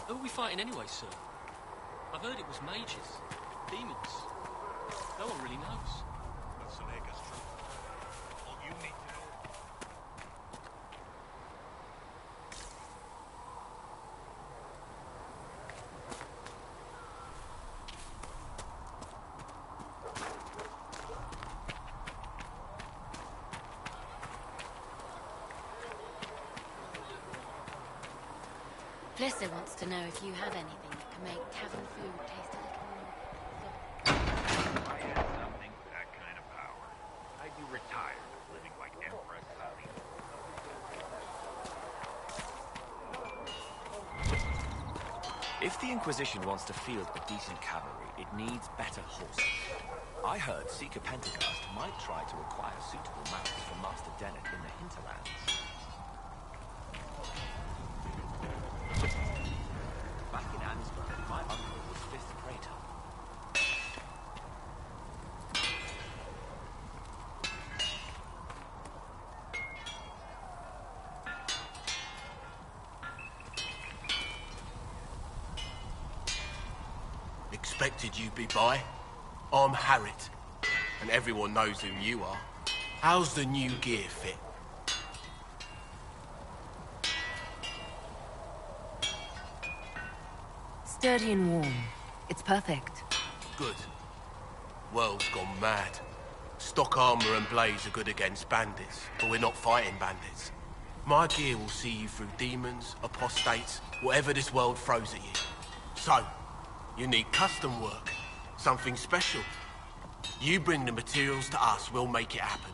Who are we fighting anyway, sir? I've heard it was mages, demons. No one really knows. That's Seneca's truth. All you need to know. Plissa wants to know if you have anything that can make tavern food taste a little more... If I had something with that kind of power, I'd be retired of living like Empress Sally. If the Inquisition wants to field a decent cavalry, it needs better horses. I heard Seeker Pentecost might try to acquire suitable mounts for Master Dennett in the hinterlands. Back in Ansburg, my uncle was 5th Praetor. Expected you'd be by. I'm Harriet, and everyone knows who you are. How's the new gear fit? Sturdy and warm. It's perfect. Good. World's gone mad. Stock armor and blades are good against bandits, but we're not fighting bandits. My gear will see you through demons, apostates, whatever this world throws at you. So, you need custom work, something special. You bring the materials to us, we'll make it happen.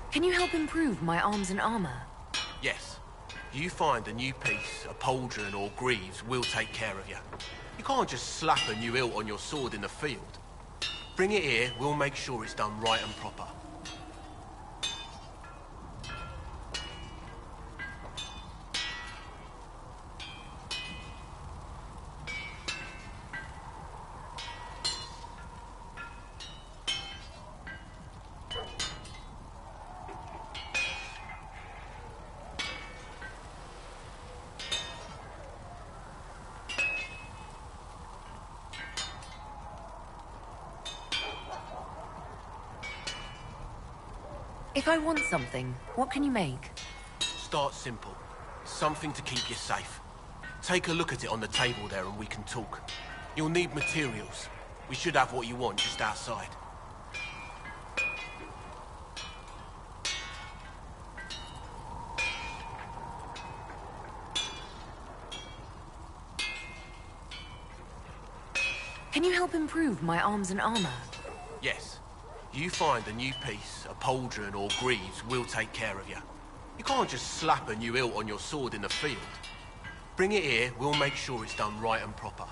Can you help improve my arms and armor? Yes. You find a new piece, a pauldron or greaves, we'll take care of you. You can't just slap a new hilt on your sword in the field. Bring it here, we'll make sure it's done right and proper. If I want something, what can you make? Start simple. Something to keep you safe. Take a look at it on the table there and we can talk. You'll need materials. We should have what you want just outside. Can you help improve my arms and armor? Yes. You find a new piece, a pauldron or greaves, we'll take care of you. You can't just slap a new hilt on your sword in the field. Bring it here, we'll make sure it's done right and proper.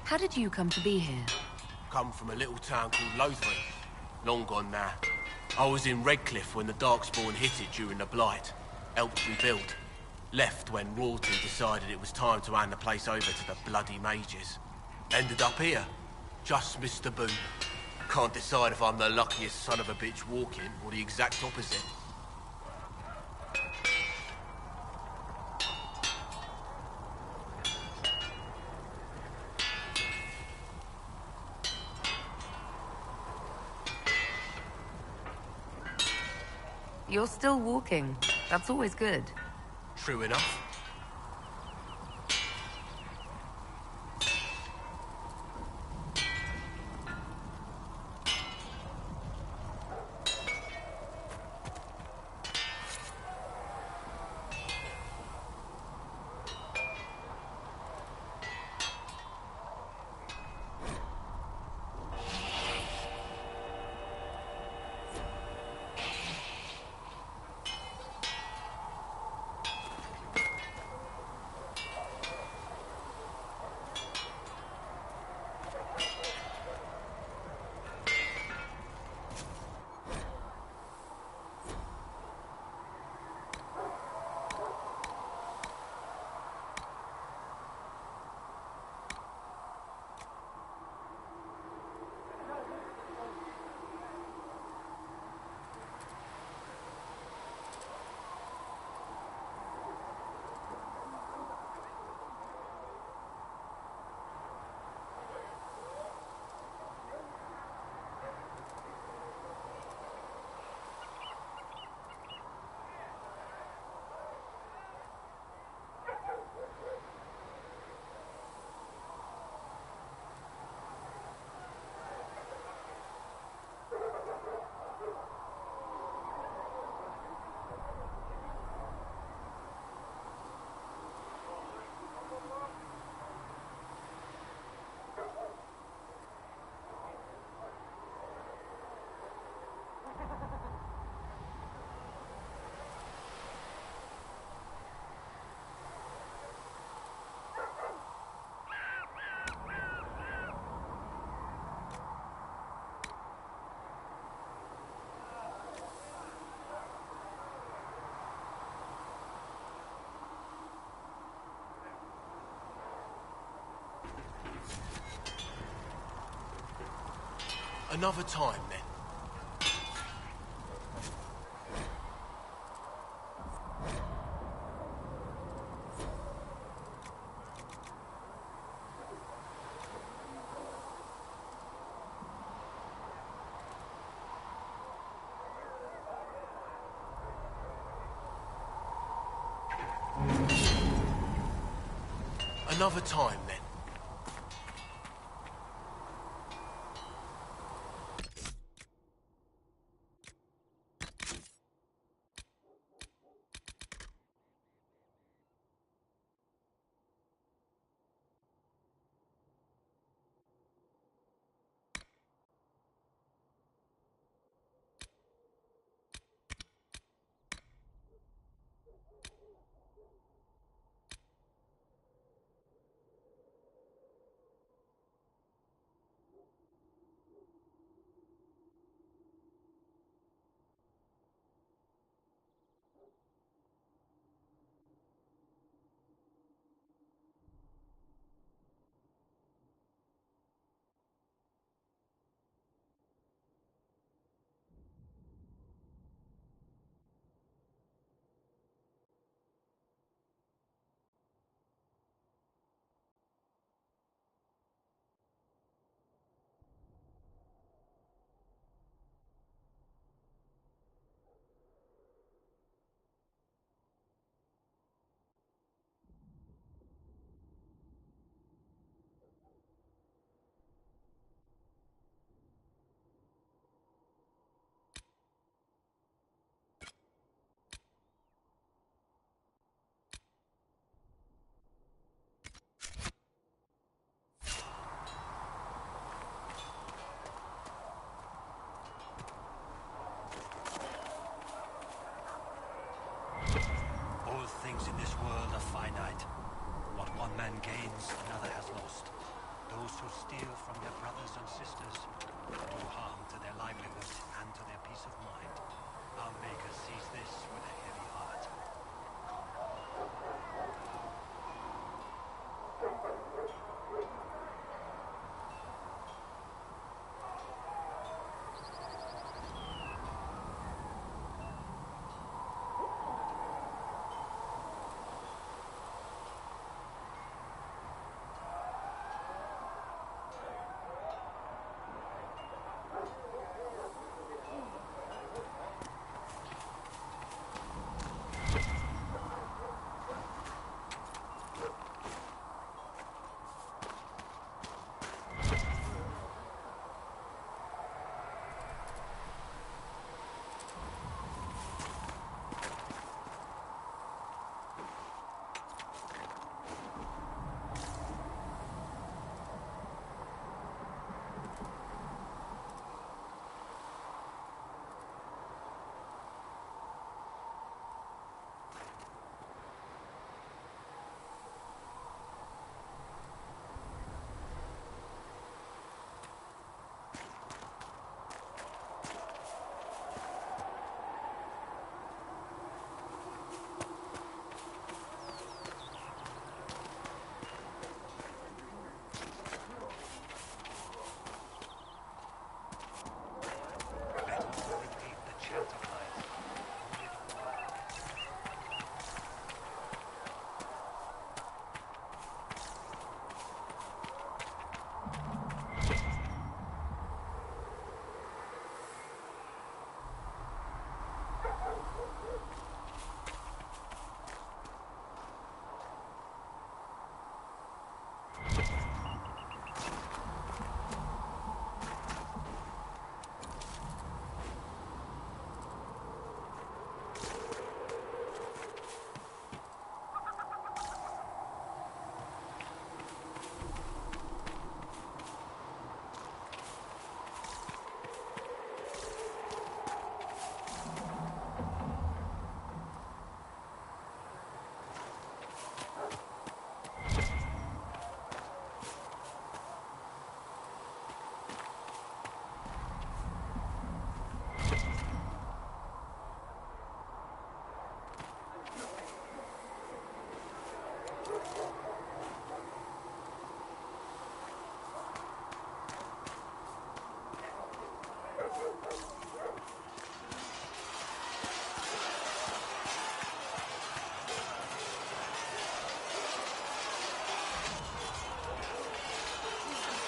How did you come to be here? Come from a little town called Lothring. Long gone now. I was in Redcliffe when the Darkspawn hit it during the Blight. Helped rebuild. Left when royalty decided it was time to hand the place over to the bloody mages. Ended up here. Just missed the boom. Can't decide if I'm the luckiest son of a bitch walking or the exact opposite. You're still walking. That's always good. True enough. Another time, then. Another time, then.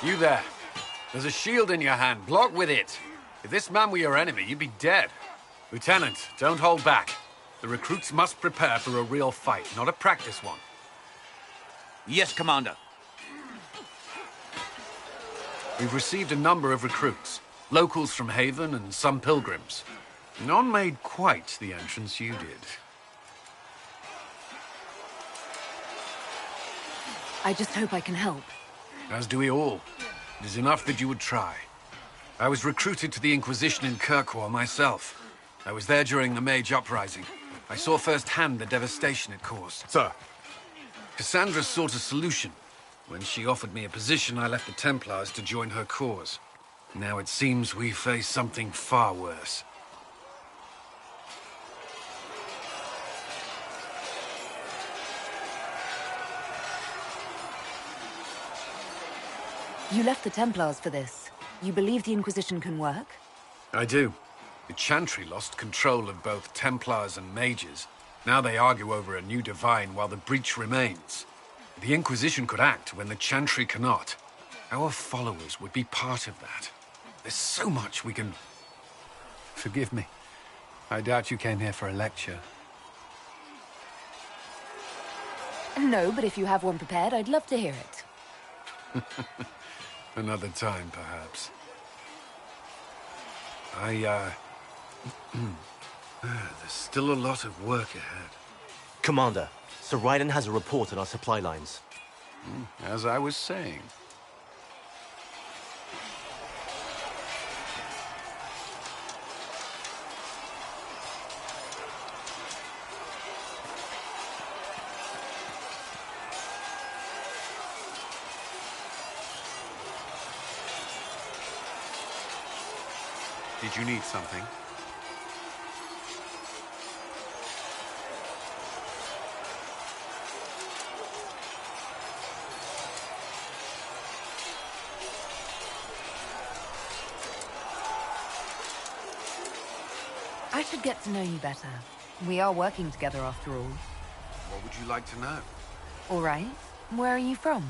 You there. There's a shield in your hand. Block with it. If this man were your enemy, you'd be dead. Lieutenant, don't hold back. The recruits must prepare for a real fight, not a practice one. Yes, Commander. We've received a number of recruits. Locals from Haven and some pilgrims. None made quite the entrance you did. I just hope I can help. As do we all. It is enough that you would try. I was recruited to the Inquisition in Kirkwall myself. I was there during the Mage Uprising. I saw firsthand the devastation it caused. Sir. Cassandra sought a solution. When she offered me a position, I left the Templars to join her cause. Now it seems we face something far worse. You left the Templars for this. You believe the Inquisition can work? I do. The Chantry lost control of both Templars and Mages. Now they argue over a new Divine while the breach remains. The Inquisition could act when the Chantry cannot. Our followers would be part of that. There's so much we can... Forgive me. I doubt you came here for a lecture. No, but if you have one prepared, I'd love to hear it. Another time, perhaps. There's still a lot of work ahead. Commander, Sir Raiden has a report on our supply lines. As I was saying. Did you need something? I should get to know you better. We are working together after all. What would you like to know? All right. Where are you from?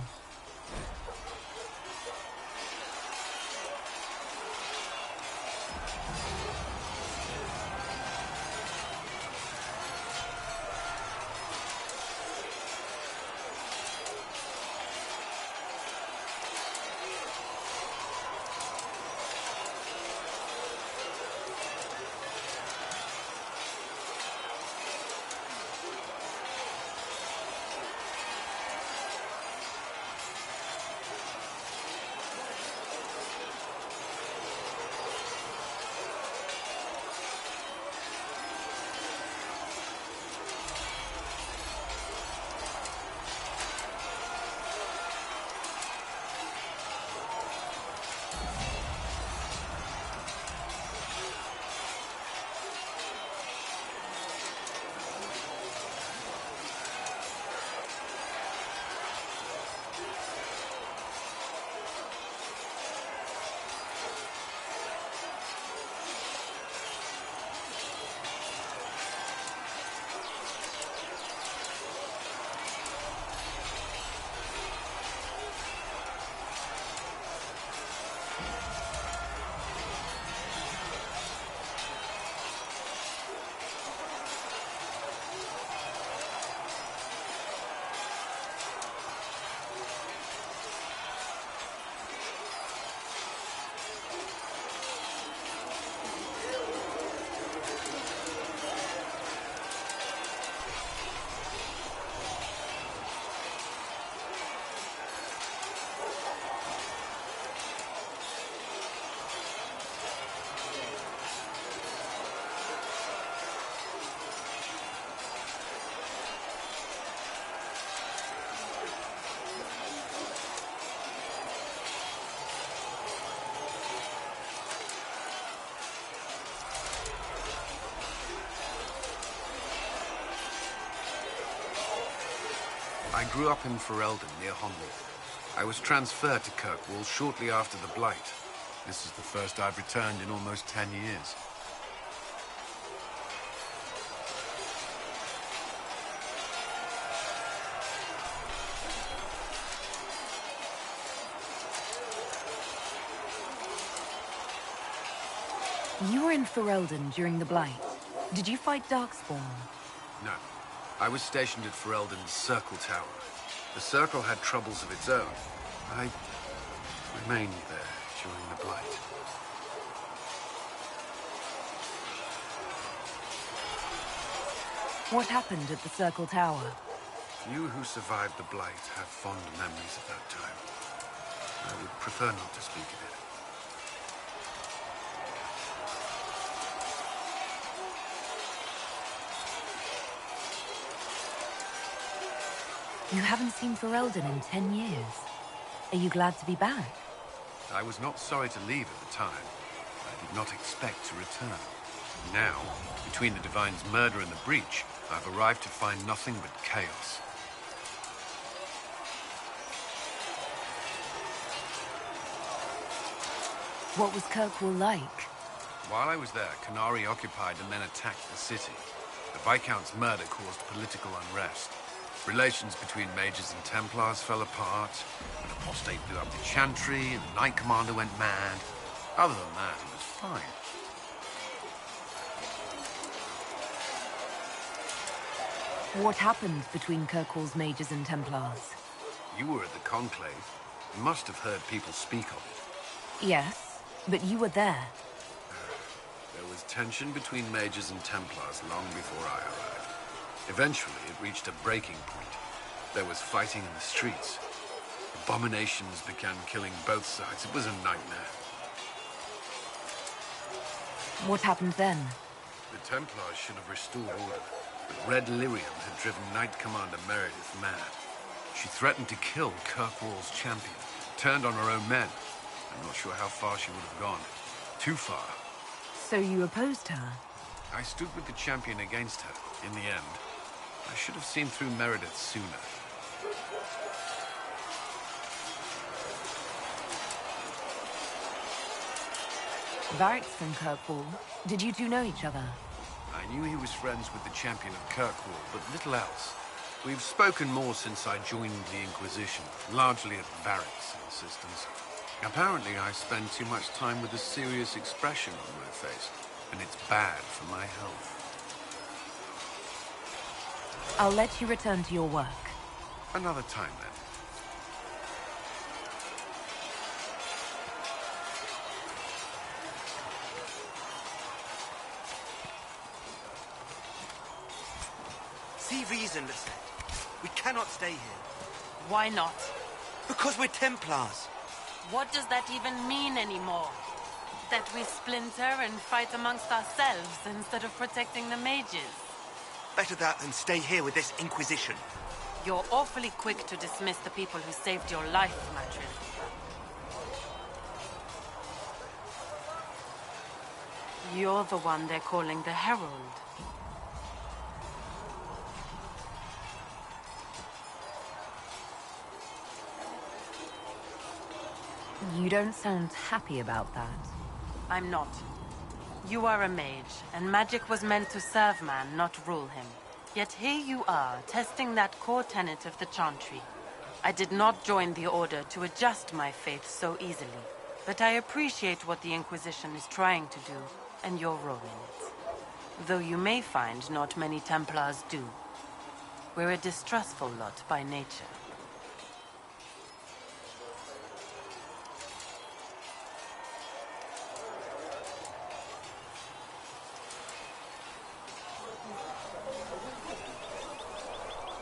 I grew up in Ferelden, near Homley. I was transferred to Kirkwall shortly after the Blight. This is the first I've returned in almost 10 years. You were in Ferelden during the Blight. Did you fight Darkspawn? No. I was stationed at Ferelden's Circle Tower. The Circle had troubles of its own. I remained there during the Blight. What happened at the Circle Tower? Few who survived the Blight have fond memories of that time. I would prefer not to speak of it. You haven't seen Ferelden in 10 years. Are you glad to be back? I was not sorry to leave at the time. I did not expect to return. Now, between the Divine's murder and the breach, I've arrived to find nothing but chaos. What was Kirkwall like? While I was there, Canary occupied and then attacked the city. The Viscount's murder caused political unrest. Relations between mages and Templars fell apart. An apostate blew up the Chantry, and the Knight Commander went mad. Other than that, it was fine. What happened between Kirkwall's mages and Templars? You were at the Conclave. You must have heard people speak of it. Yes, but you were there. There was tension between mages and Templars long before I arrived. Eventually, it reached a breaking point. There was fighting in the streets. Abominations began killing both sides. It was a nightmare. What happened then? The Templars should have restored order, but Red Lyrium had driven Knight Commander Meredith mad. She threatened to kill Kirkwall's champion, turned on her own men. I'm not sure how far she would have gone. Too far. So you opposed her? I stood with the champion against her, in the end. I should have seen through Meredith sooner. Varric's from Kirkwall. Did you two know each other? I knew he was friends with the champion of Kirkwall, but little else. We've spoken more since I joined the Inquisition, largely at Varric's insistence. Apparently, I spend too much time with a serious expression on my face, and it's bad for my health. I'll let you return to your work. Another time, then. See reason, Lisette. We cannot stay here. Why not? Because we're Templars. What does that even mean anymore? That we splinter and fight amongst ourselves instead of protecting the mages? Better that than stay here with this Inquisition. You're awfully quick to dismiss the people who saved your life, Madrid. You're the one they're calling the Herald. You don't sound happy about that. I'm not. You are a mage, and magic was meant to serve man, not rule him. Yet here you are, testing that core tenet of the Chantry. I did not join the Order to adjust my faith so easily, but I appreciate what the Inquisition is trying to do, and your role in it. Though you may find not many Templars do. We're a distrustful lot by nature.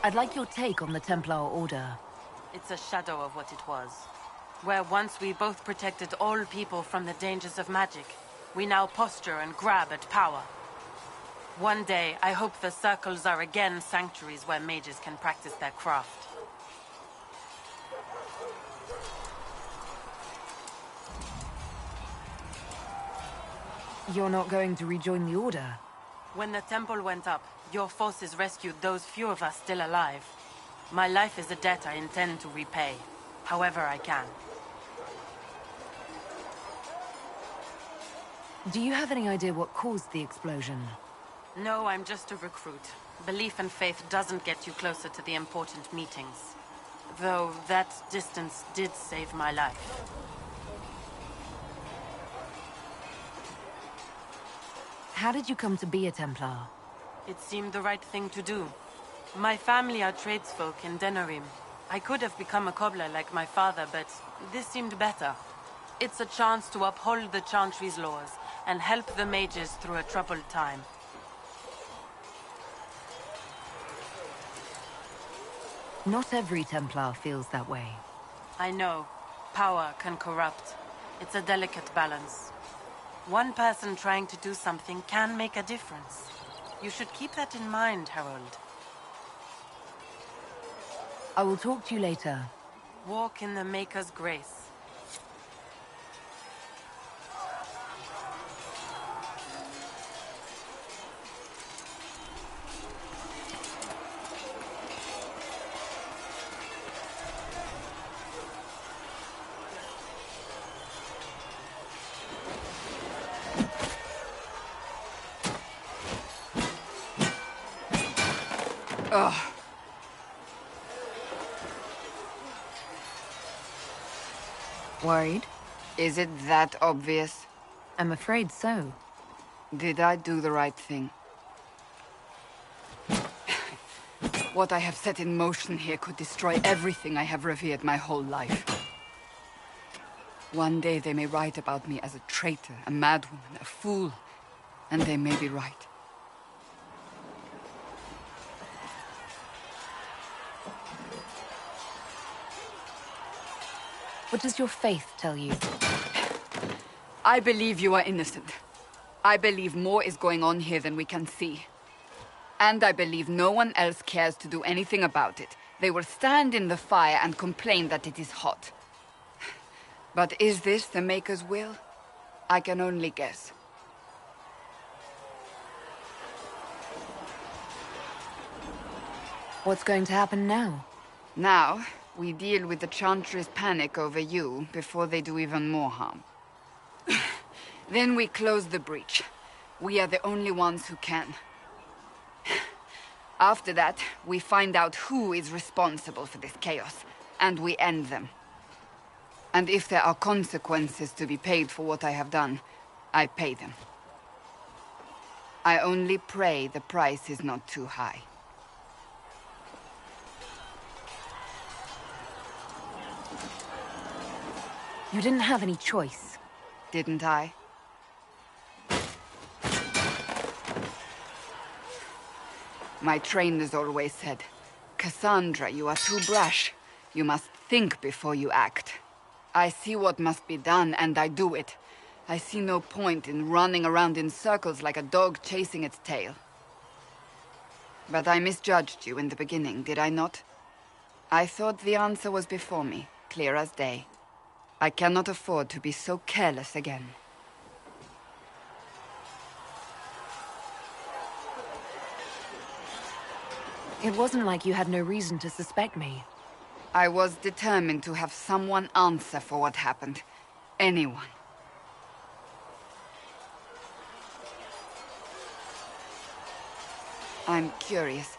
I'd like your take on the Templar Order. It's a shadow of what it was. Where once we both protected all people from the dangers of magic, we now posture and grab at power. One day, I hope the circles are again sanctuaries where mages can practice their craft. You're not going to rejoin the Order? When the temple went up, your forces rescued those few of us still alive. My life is a debt I intend to repay, however I can. Do you have any idea what caused the explosion? No, I'm just a recruit. Belief and faith doesn't get you closer to the important meetings. Though that distance did save my life. How did you come to be a Templar? It seemed the right thing to do. My family are tradesfolk in Denerim. I could have become a cobbler like my father, but this seemed better. It's a chance to uphold the Chantry's laws and help the mages through a troubled time. Not every Templar feels that way. I know. Power can corrupt. It's a delicate balance. One person trying to do something can make a difference. You should keep that in mind, Harold. I will talk to you later. Walk in the Maker's grace. Ugh. Worried? Is it that obvious? I'm afraid so. Did I do the right thing? What I have set in motion here could destroy everything I have revered my whole life. One day they may write about me as a traitor, a madwoman, a fool, and they may be right. What does your faith tell you? I believe you are innocent. I believe more is going on here than we can see. And I believe no one else cares to do anything about it. They will stand in the fire and complain that it is hot. But is this the Maker's will? I can only guess. What's going to happen now? Now, we deal with the Chantry's panic over you before they do even more harm. Then we close the breach. We are the only ones who can. After that, we find out who is responsible for this chaos, and we end them. And if there are consequences to be paid for what I have done, I pay them. I only pray the price is not too high. You didn't have any choice. Didn't I? My trainers always said, Cassandra, you are too brash. You must think before you act. I see what must be done, and I do it. I see no point in running around in circles like a dog chasing its tail. But I misjudged you in the beginning, did I not? I thought the answer was before me, clear as day. I cannot afford to be so careless again. It wasn't like you had no reason to suspect me. I was determined to have someone answer for what happened. Anyone. I'm curious.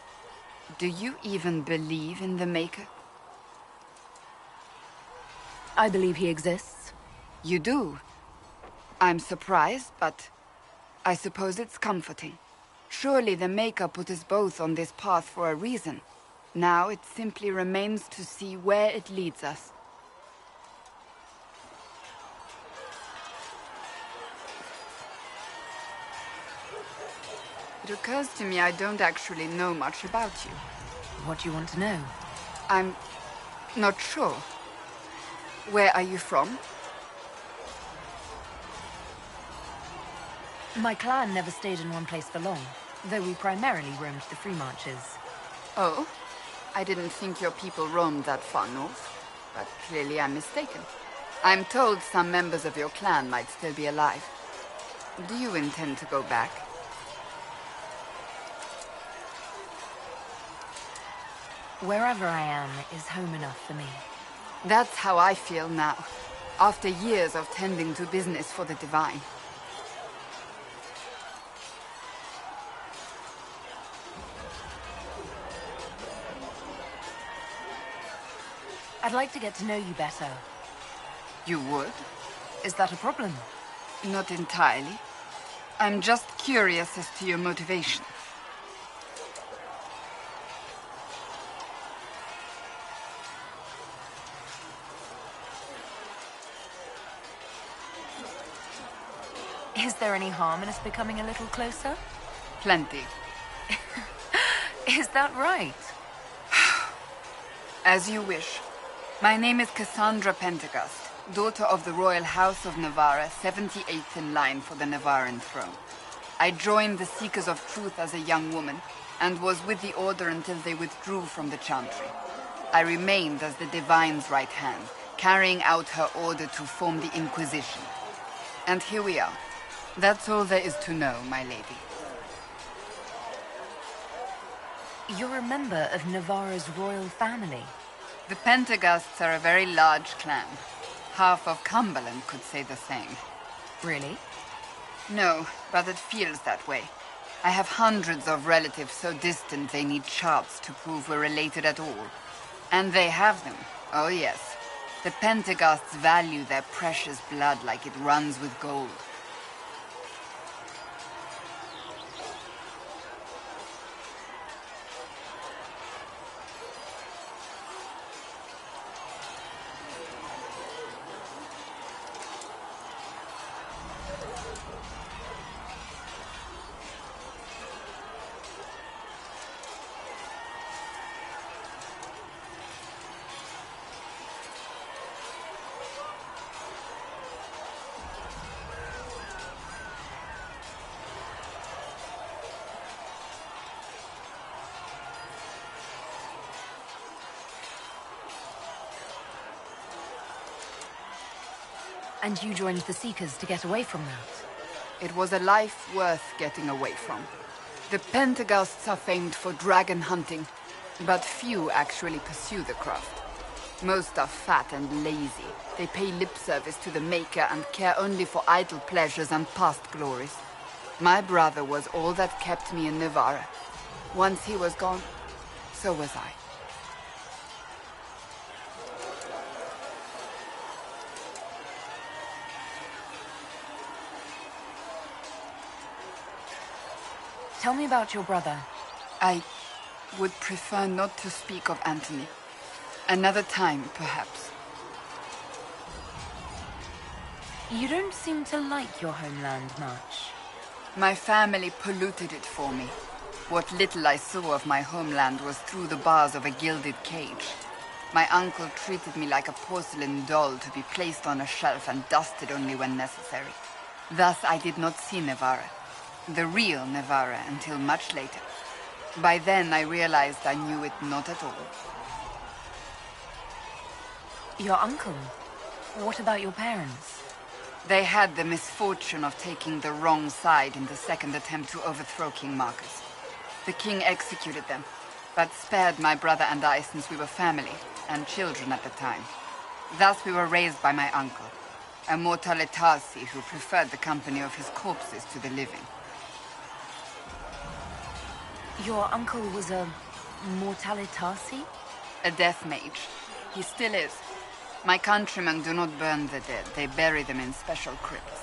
Do you even believe in the Maker? I believe he exists. You do? I'm surprised, but I suppose it's comforting. Surely the Maker put us both on this path for a reason. Now it simply remains to see where it leads us. It occurs to me I don't actually know much about you. What do you want to know? I'm not sure. Where are you from? My clan never stayed in one place for long, though we primarily roamed the free marches. Oh? I didn't think your people roamed that far north, but clearly I'm mistaken. I'm told some members of your clan might still be alive. Do you intend to go back? Wherever I am is home enough for me. That's how I feel now, after years of tending to business for the Divine. I'd like to get to know you better. You would? Is that a problem? Not entirely. I'm just curious as to your motivation. Is there any harm in us becoming a little closer? Plenty. Is that right? As you wish. My name is Cassandra Pentecost, daughter of the Royal House of Navarra, 78th in line for the Navarran throne. I joined the Seekers of Truth as a young woman, and was with the Order until they withdrew from the Chantry. I remained as the Divine's right hand, carrying out her order to form the Inquisition. And here we are. That's all there is to know, my lady. You're a member of Navarra's royal family. The Pentecosts are a very large clan. Half of Cumberland could say the same. Really? No, but it feels that way. I have hundreds of relatives so distant they need charts to prove we're related at all. And they have them. Oh yes. The Pentecosts value their precious blood like it runs with gold. And you joined the Seekers to get away from that? It was a life worth getting away from. The Pentecosts are famed for dragon hunting, but few actually pursue the craft. Most are fat and lazy. They pay lip service to the Maker and care only for idle pleasures and past glories. My brother was all that kept me in Navarra. Once he was gone, so was I. Tell me about your brother. I would prefer not to speak of Anthony. Another time, perhaps. You don't seem to like your homeland much. My family polluted it for me. What little I saw of my homeland was through the bars of a gilded cage. My uncle treated me like a porcelain doll to be placed on a shelf and dusted only when necessary. Thus I did not see Navarra. The real Navarra until much later. By then I realized I knew it not at all. Your uncle? What about your parents? They had the misfortune of taking the wrong side in the second attempt to overthrow King Marcus. The king executed them, but spared my brother and I since we were family, and children at the time. Thus we were raised by my uncle, a mortalitasi who preferred the company of his corpses to the living. Your uncle was a mortalitasi? A death mage. He still is. My countrymen do not burn the dead. They bury them in special crypts.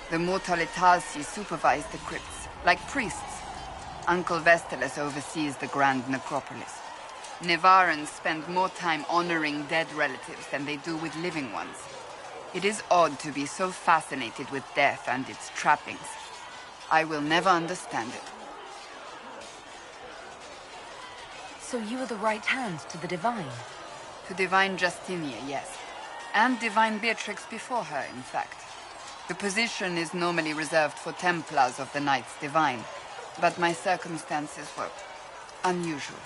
The mortalitasi supervise the crypts, like priests. Uncle Vestalis oversees the grand necropolis. Navarrans spend more time honoring dead relatives than they do with living ones. It is odd to be so fascinated with death and its trappings. I will never understand it. So you are the right hand to the Divine? To Divine Justinia, yes. And Divine Beatrix before her, in fact. The position is normally reserved for Templars of the Knights Divine, but my circumstances were unusual.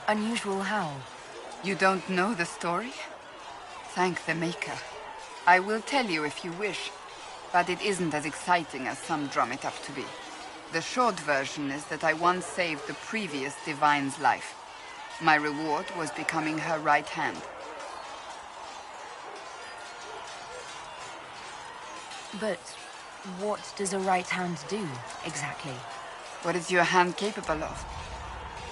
Unusual how? You don't know the story? Thank the Maker. I will tell you if you wish, but it isn't as exciting as some drum it up to be. The short version is that I once saved the previous Divine's life. My reward was becoming her right hand. But what does a right hand do, exactly? What is your hand capable of?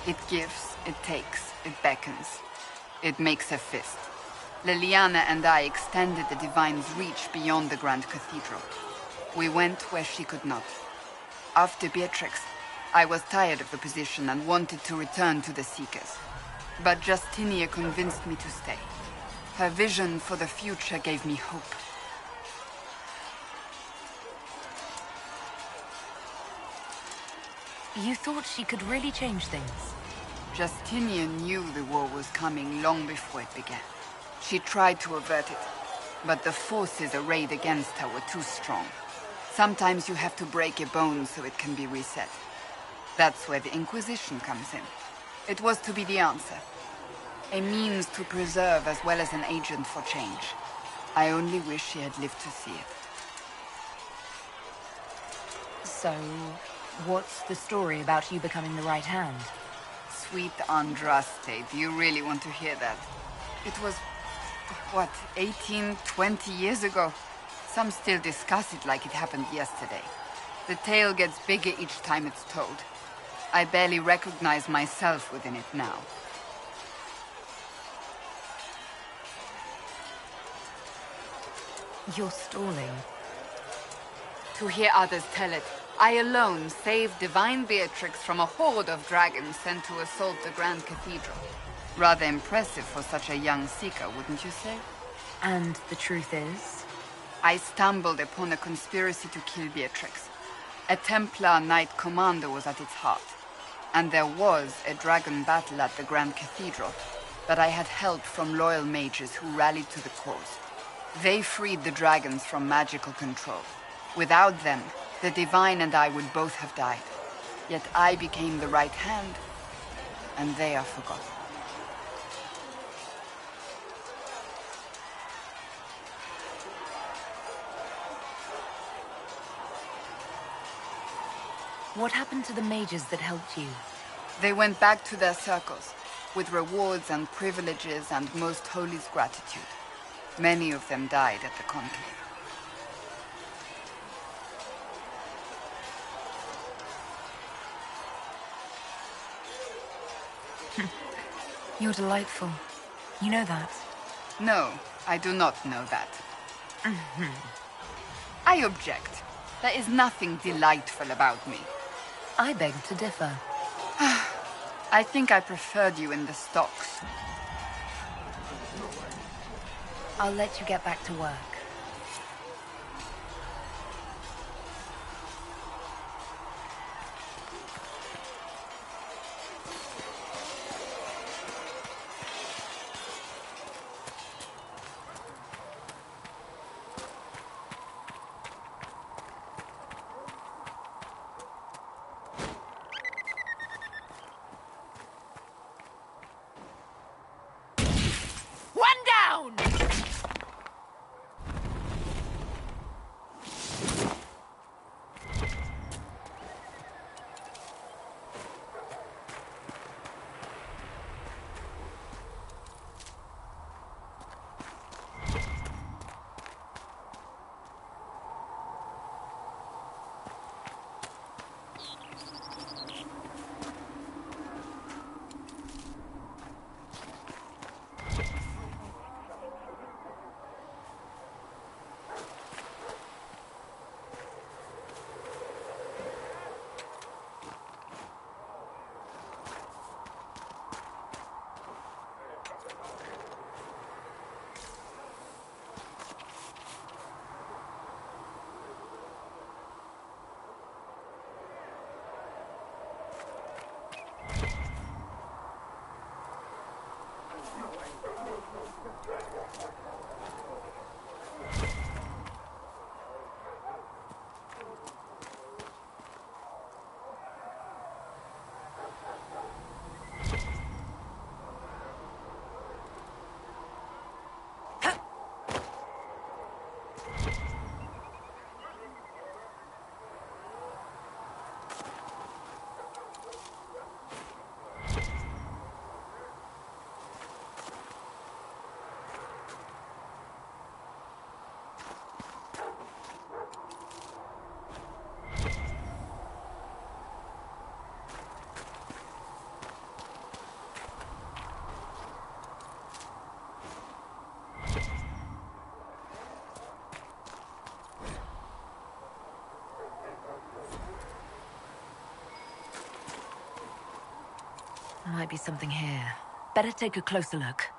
It gives, it takes, it beckons. It makes a fist. Liliana and I extended the Divine's reach beyond the Grand Cathedral. We went where she could not. After Beatrix, I was tired of the position and wanted to return to the Seekers. But Justinia convinced me to stay. Her vision for the future gave me hope. You thought she could really change things? Justinian knew the war was coming long before it began. She tried to avert it, but the forces arrayed against her were too strong. Sometimes you have to break a bone so it can be reset. That's where the Inquisition comes in. It was to be the answer. A means to preserve as well as an agent for change. I only wish she had lived to see it. So, what's the story about you becoming the right hand? Sweet Andraste, do you really want to hear that? It was, what, 18, 20 years ago? Some still discuss it like it happened yesterday. The tale gets bigger each time it's told. I barely recognize myself within it now. You're stalling. To hear others tell it, I alone saved Divine Beatrix from a horde of dragons sent to assault the Grand Cathedral. Rather impressive for such a young seeker, wouldn't you say? And the truth is? I stumbled upon a conspiracy to kill Beatrix. A Templar Knight Commander was at its heart. And there was a dragon battle at the Grand Cathedral, but I had help from loyal mages who rallied to the cause. They freed the dragons from magical control. Without them, the Divine and I would both have died. Yet I became the right hand, and they are forgotten. What happened to the mages that helped you? They went back to their circles, with rewards and privileges and most holi's gratitude. Many of them died at the conclave. You're delightful. You know that? No, I do not know that. I object. There is nothing delightful about me. I beg to differ. I think I preferred you in the stocks. I'll let you get back to work. Might be something here. Better take a closer look.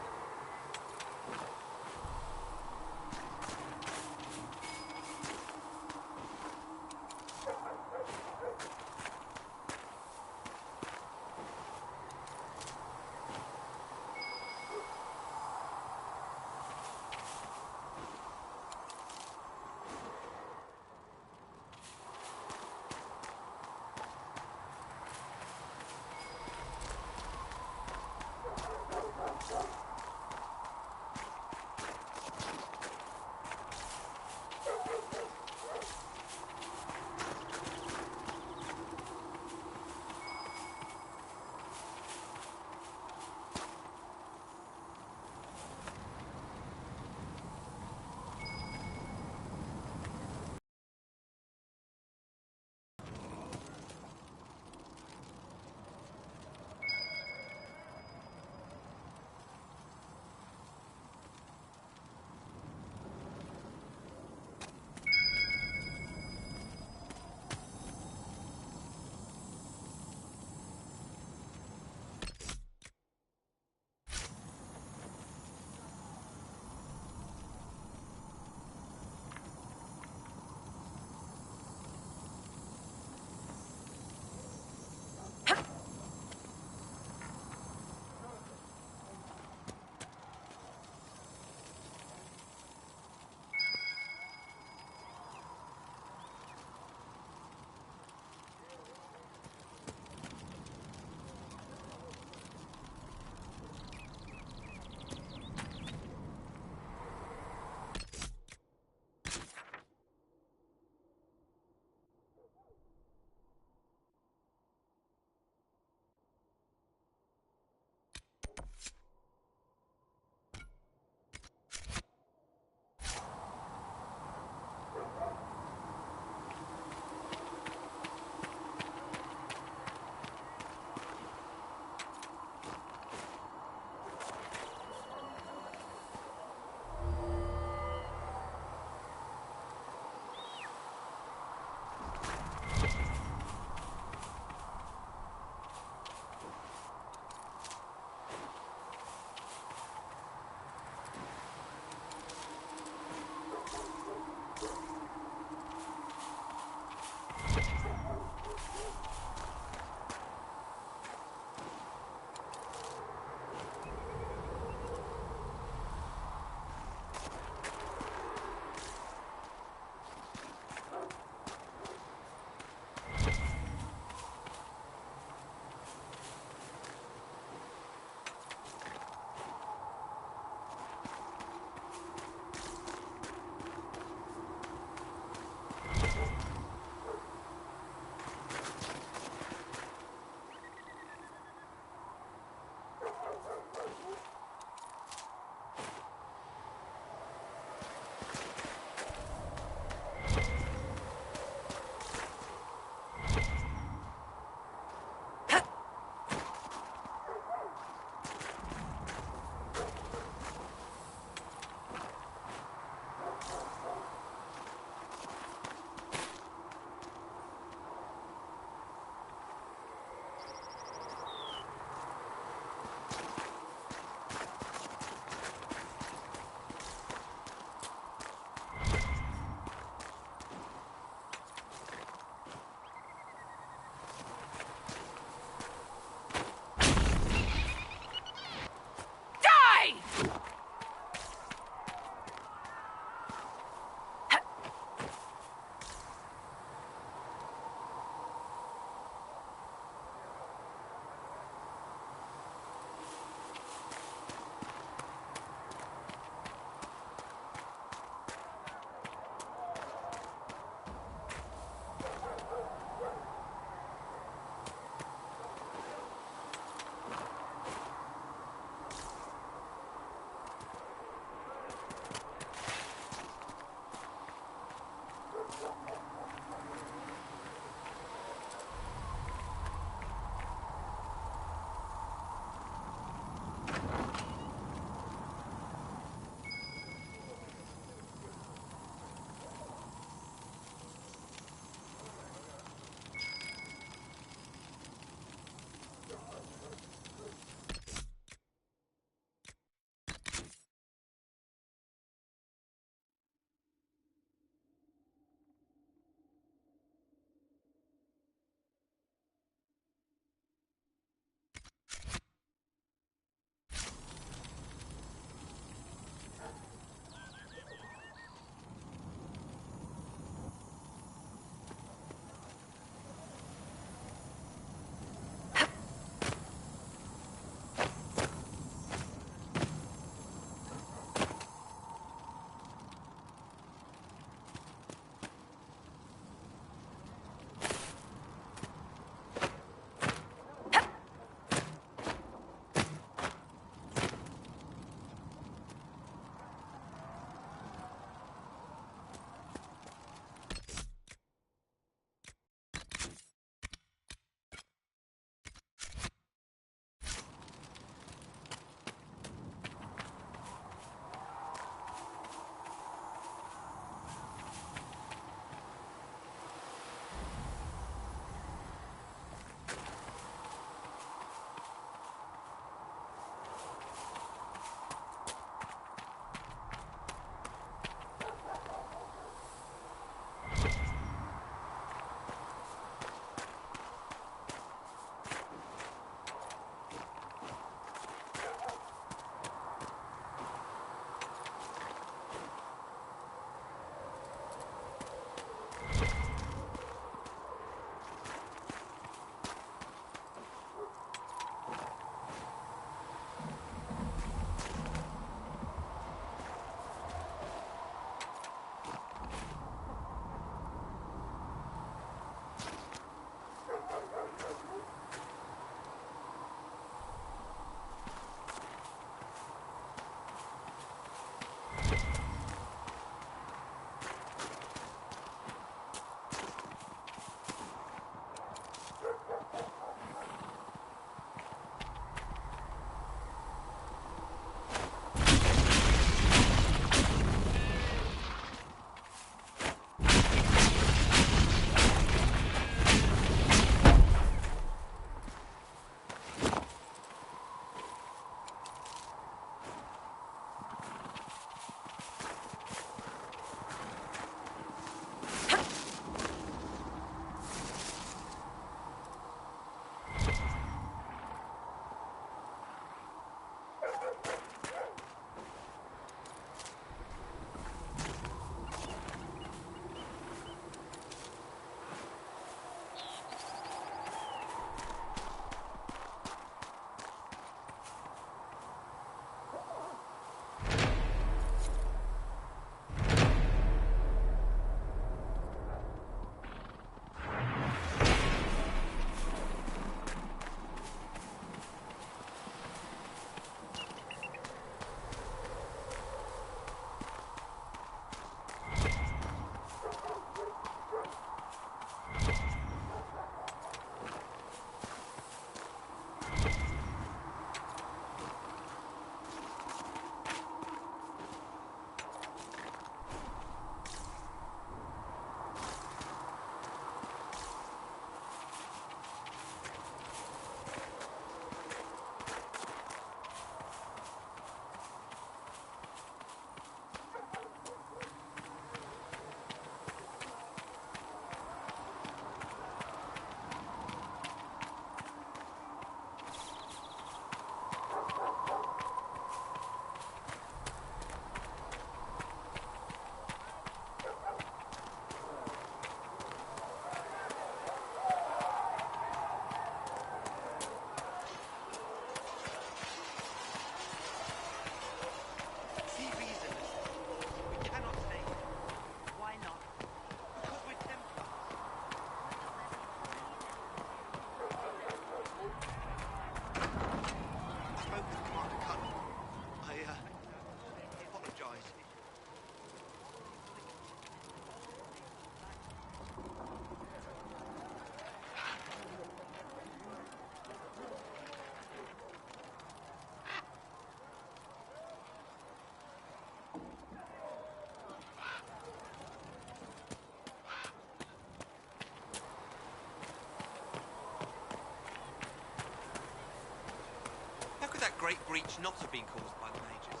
not have been caused by the mages.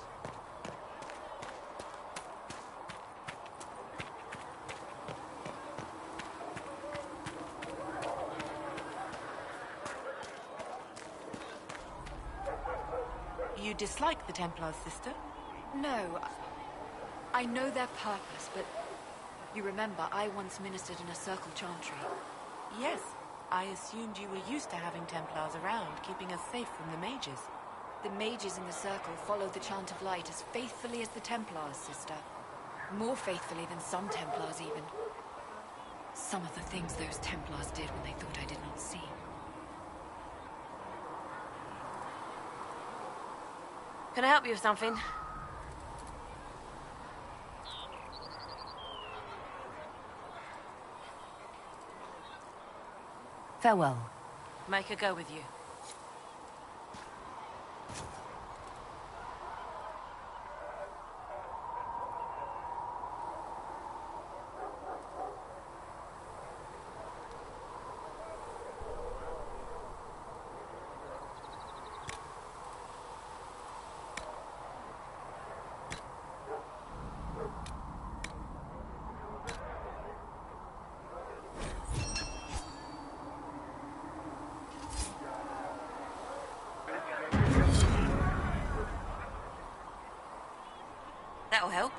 You dislike the Templars, sister? No. I know their purpose, but you remember I once ministered in a circle chantry. Yes. I assumed you were used to having Templars around, keeping us safe from the mages. The mages in the circle follow the chant of light as faithfully as the Templars, sister. More faithfully than some Templars, even. Some of the things those Templars did when they thought I did not see. Can I help you with something? Farewell. Make her go with you. That'll help.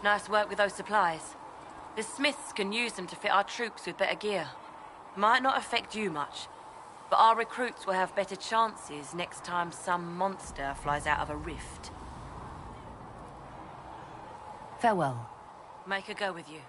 Nice work with those supplies. The smiths can use them to fit our troops with better gear. Might not affect you much, but our recruits will have better chances next time some monster flies out of a rift. Farewell. Make her go with you.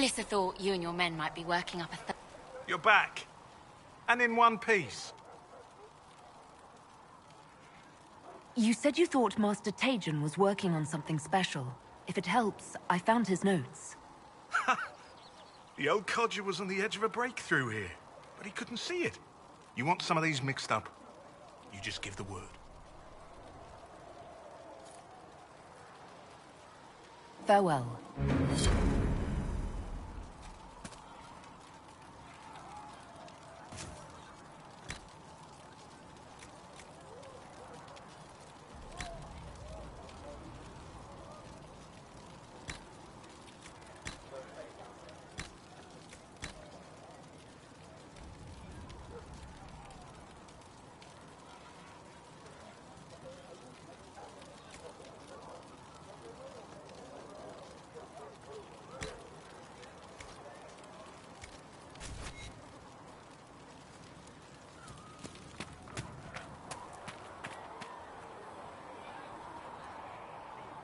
Clyssa thought you and your men might be working up a You're back. And in one piece. You said you thought Master Tajan was working on something special. If it helps, I found his notes. The old codger was on the edge of a breakthrough here, but he couldn't see it. You want some of these mixed up? You just give the word. Farewell.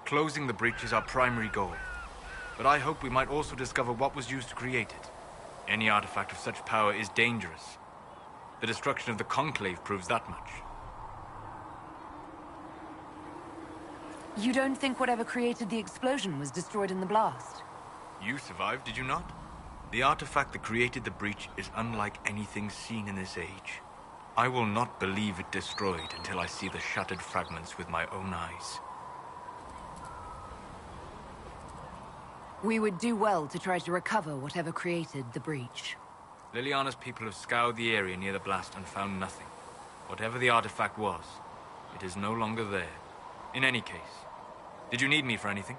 Closing the breach is our primary goal. But I hope we might also discover what was used to create it. Any artifact of such power is dangerous. The destruction of the Conclave proves that much. You don't think whatever created the explosion was destroyed in the blast? You survived, did you not? The artifact that created the breach is unlike anything seen in this age. I will not believe it destroyed until I see the shattered fragments with my own eyes. We would do well to try to recover whatever created the breach. Liliana's people have scoured the area near the blast and found nothing. Whatever the artifact was, it is no longer there. In any case, did you need me for anything?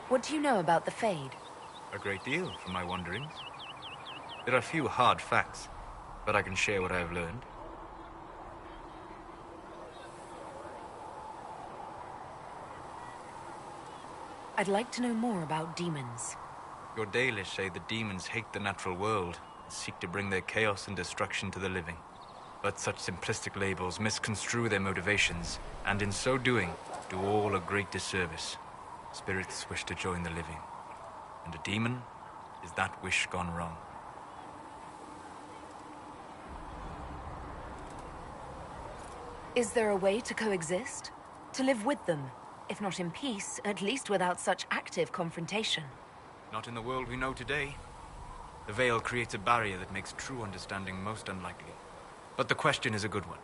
What do you know about the Fade? A great deal, from my wanderings. There are few hard facts, but I can share what I have learned. I'd like to know more about demons. Your Dalish say the demons hate the natural world and seek to bring their chaos and destruction to the living. But such simplistic labels misconstrue their motivations, and in so doing, do all a great disservice. Spirits wish to join the living, and a demon is that wish gone wrong. Is there a way to coexist? To live with them? If not in peace, at least without such active confrontation. Not in the world we know today. The veil creates a barrier that makes true understanding most unlikely. But the question is a good one,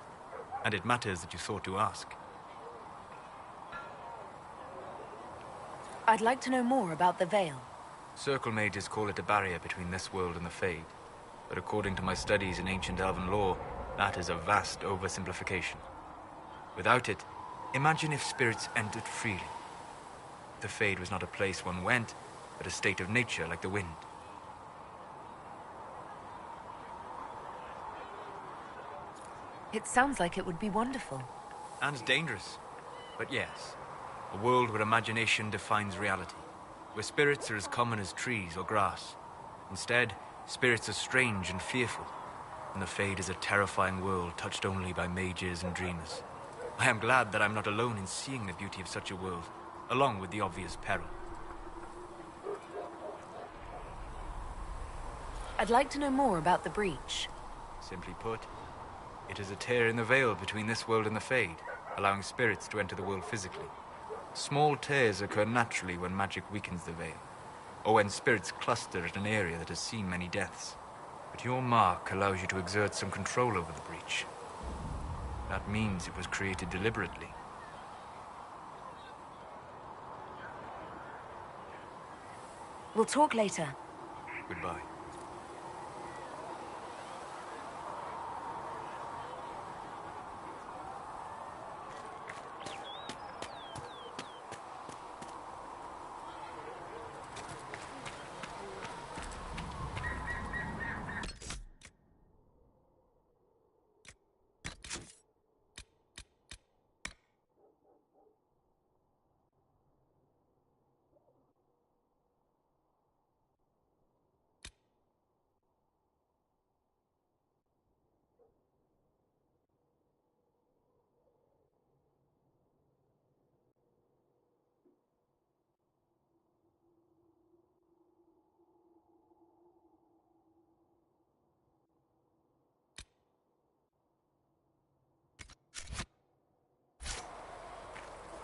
and it matters that you thought to ask. I'd like to know more about the veil. Circle mages call it a barrier between this world and the Fade. But according to my studies in ancient elven lore, that is a vast oversimplification. Without it, imagine if spirits entered freely. The Fade was not a place one went, but a state of nature like the wind. It sounds like it would be wonderful. And dangerous. But yes, a world where imagination defines reality. Where spirits are as common as trees or grass. Instead, spirits are strange and fearful. And the Fade is a terrifying world touched only by mages and dreamers. I am glad that I'm not alone in seeing the beauty of such a world, along with the obvious peril. I'd like to know more about the breach. Simply put, it is a tear in the veil between this world and the Fade, allowing spirits to enter the world physically. Small tears occur naturally when magic weakens the veil, or when spirits cluster at an area that has seen many deaths. But your mark allows you to exert some control over the breach. That means it was created deliberately. We'll talk later. Goodbye.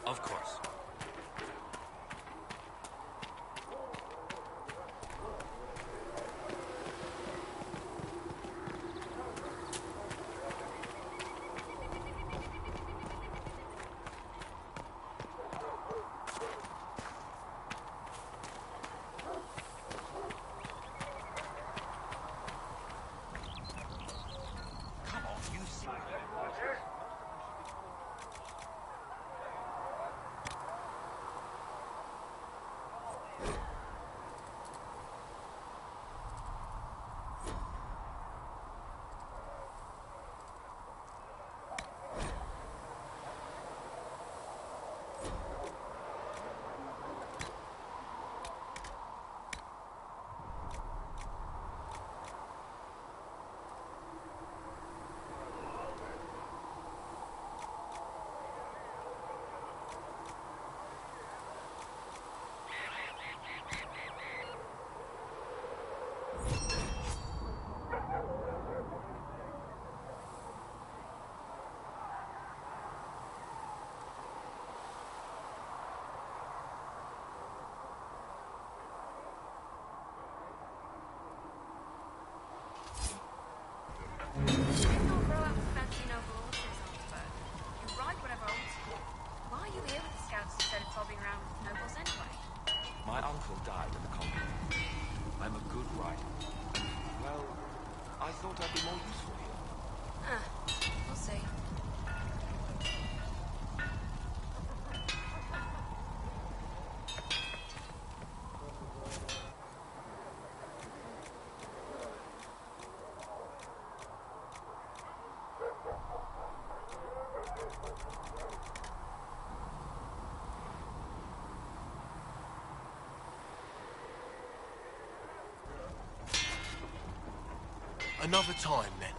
Of course. My uncle died in the conflict. I'm a good rider. Well, I thought I'd be more useful here. We'll see. Another time, then.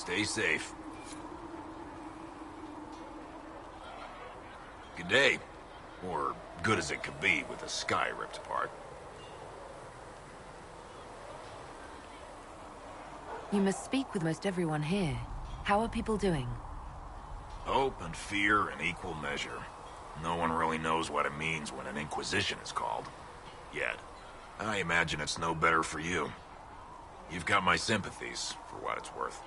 Stay safe. Good day. Or good as it could be with the sky ripped apart. You must speak with most everyone here. How are people doing? Hope and fear in equal measure. No one really knows what it means when an Inquisition is called. Yet. I imagine it's no better for you. You've got my sympathies, for what it's worth.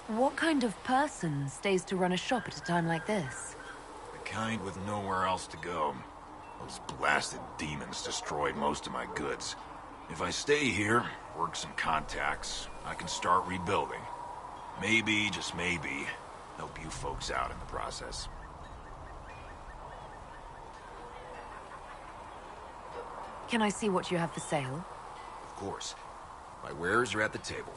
What kind of person stays to run a shop at a time like this? The kind with nowhere else to go. Those blasted demons destroyed most of my goods. If I stay here, work some contacts, I can start rebuilding. Maybe, just maybe, help you folks out in the process. Can I see what you have for sale? Of course. My wares are at the table.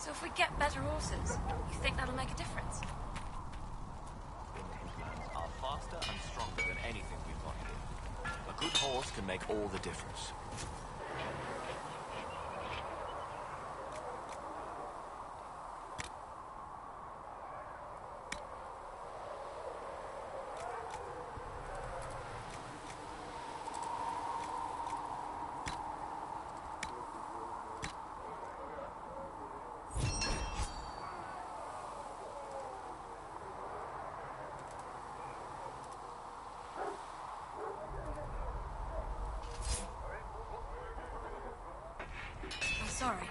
So if we get better horses, you think that'll make a difference? Hinterlands are faster and stronger than anything we've got here. A good horse can make all the difference. I'm sorry.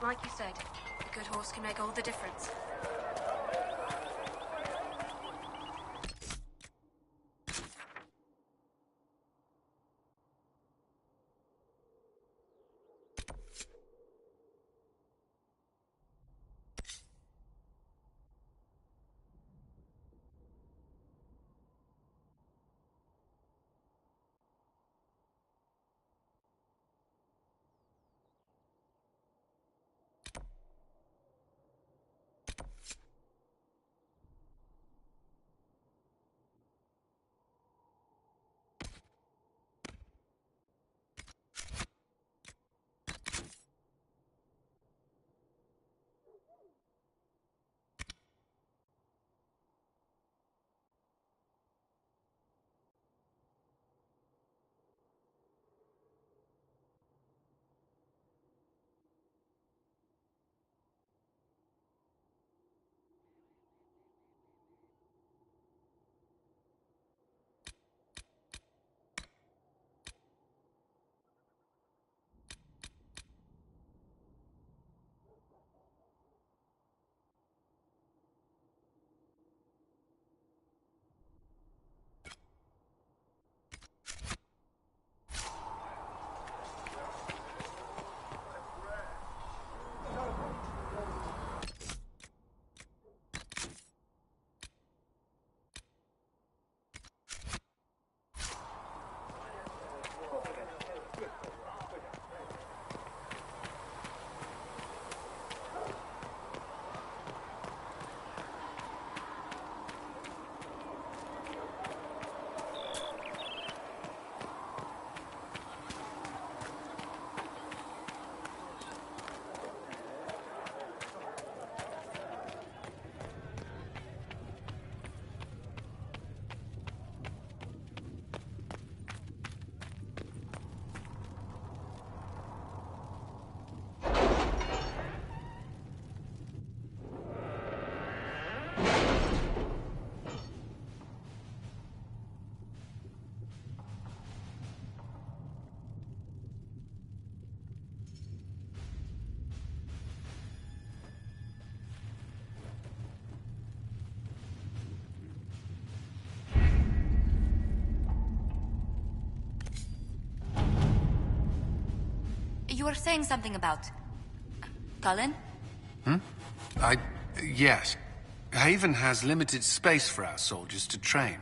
Like you said, a good horse can make all the difference. You were saying something about... Cullen? Yes. Haven has limited space for our soldiers to train.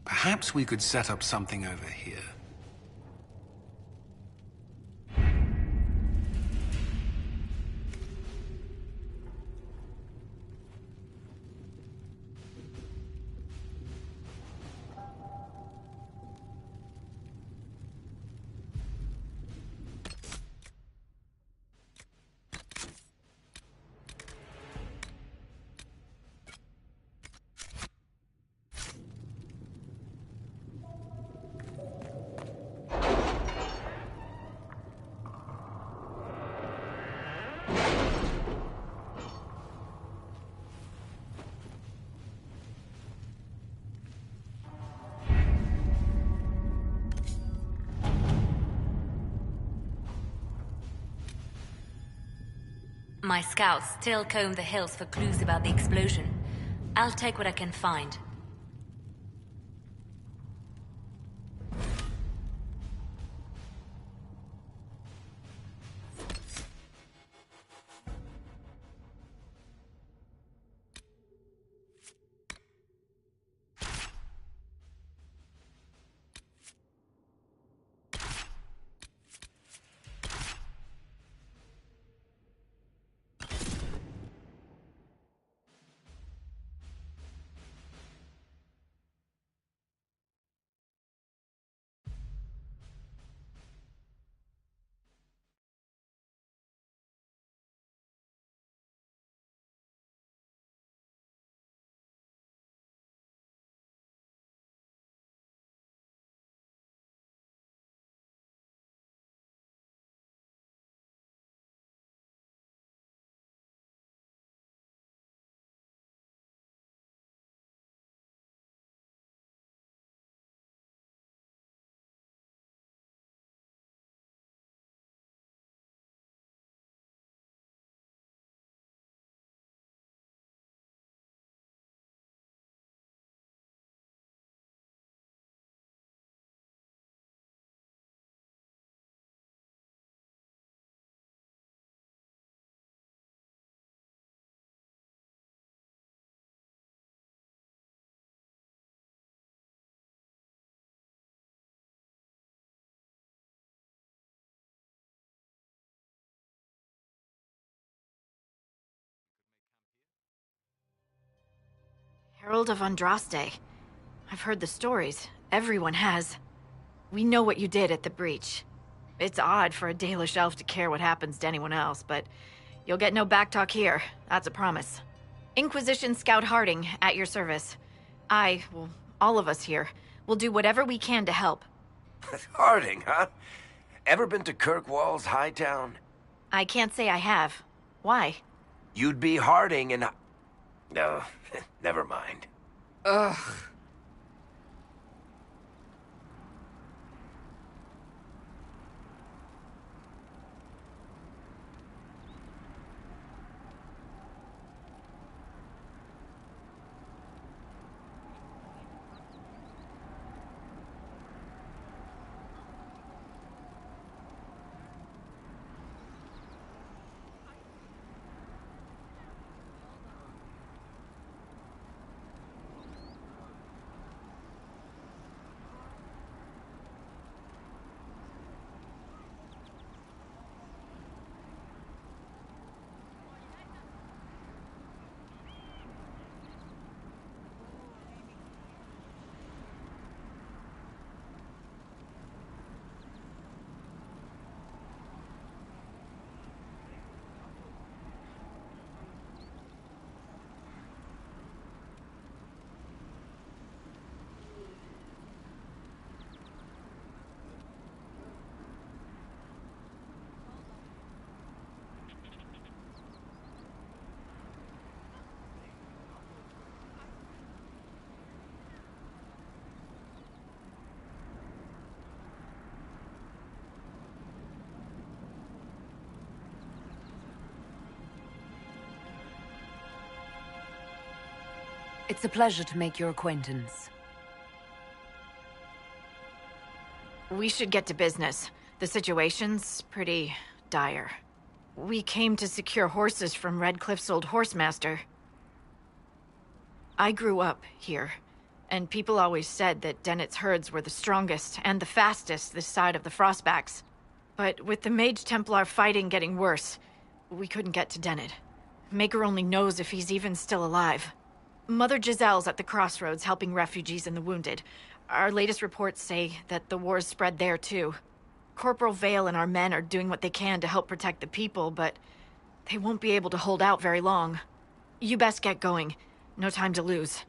Perhaps we could set up something over here. My scouts still comb the hills for clues about the explosion. I'll take what I can find. Herald of Andraste. I've heard the stories. Everyone has. We know what you did at the breach. It's odd for a Dalish elf to care what happens to anyone else, but you'll get no backtalk here. That's a promise. Inquisition Scout Harding, at your service. Well, all of us here, will do whatever we can to help. Harding, huh? Ever been to Kirkwall's Hightown? I can't say I have. Why? You'd be Harding and... No, never mind. Ugh. It's a pleasure to make your acquaintance. We should get to business. The situation's pretty dire. We came to secure horses from Redcliffe's old horsemaster. I grew up here, and people always said that Dennett's herds were the strongest and the fastest this side of the Frostbacks. But with the Mage Templar fighting getting worse, we couldn't get to Dennett. Maker only knows if he's even still alive. Mother Giselle's at the crossroads helping refugees and the wounded. Our latest reports say that the war's spread there too. Corporal Vale and our men are doing what they can to help protect the people, but they won't be able to hold out very long. You best get going. No time to lose.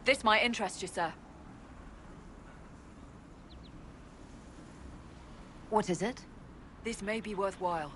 This might interest you, sir. What is it? This may be worthwhile.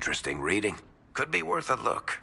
interesting reading. Could be worth a look.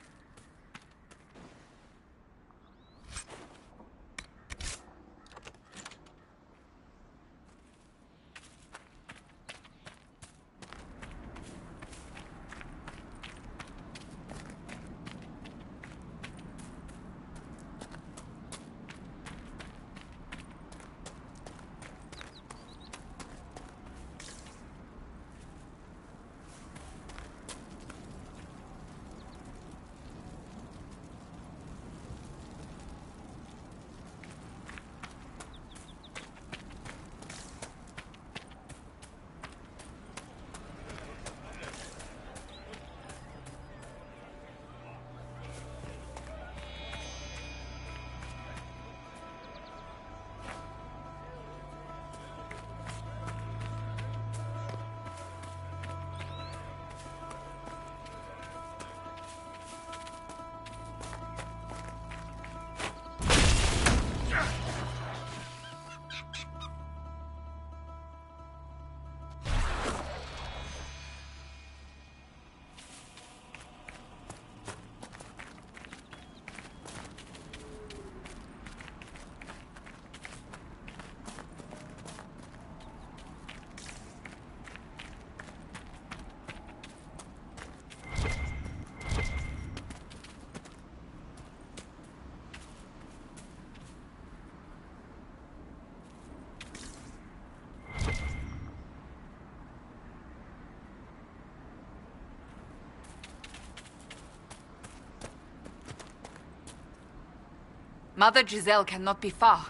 Mother Giselle cannot be far.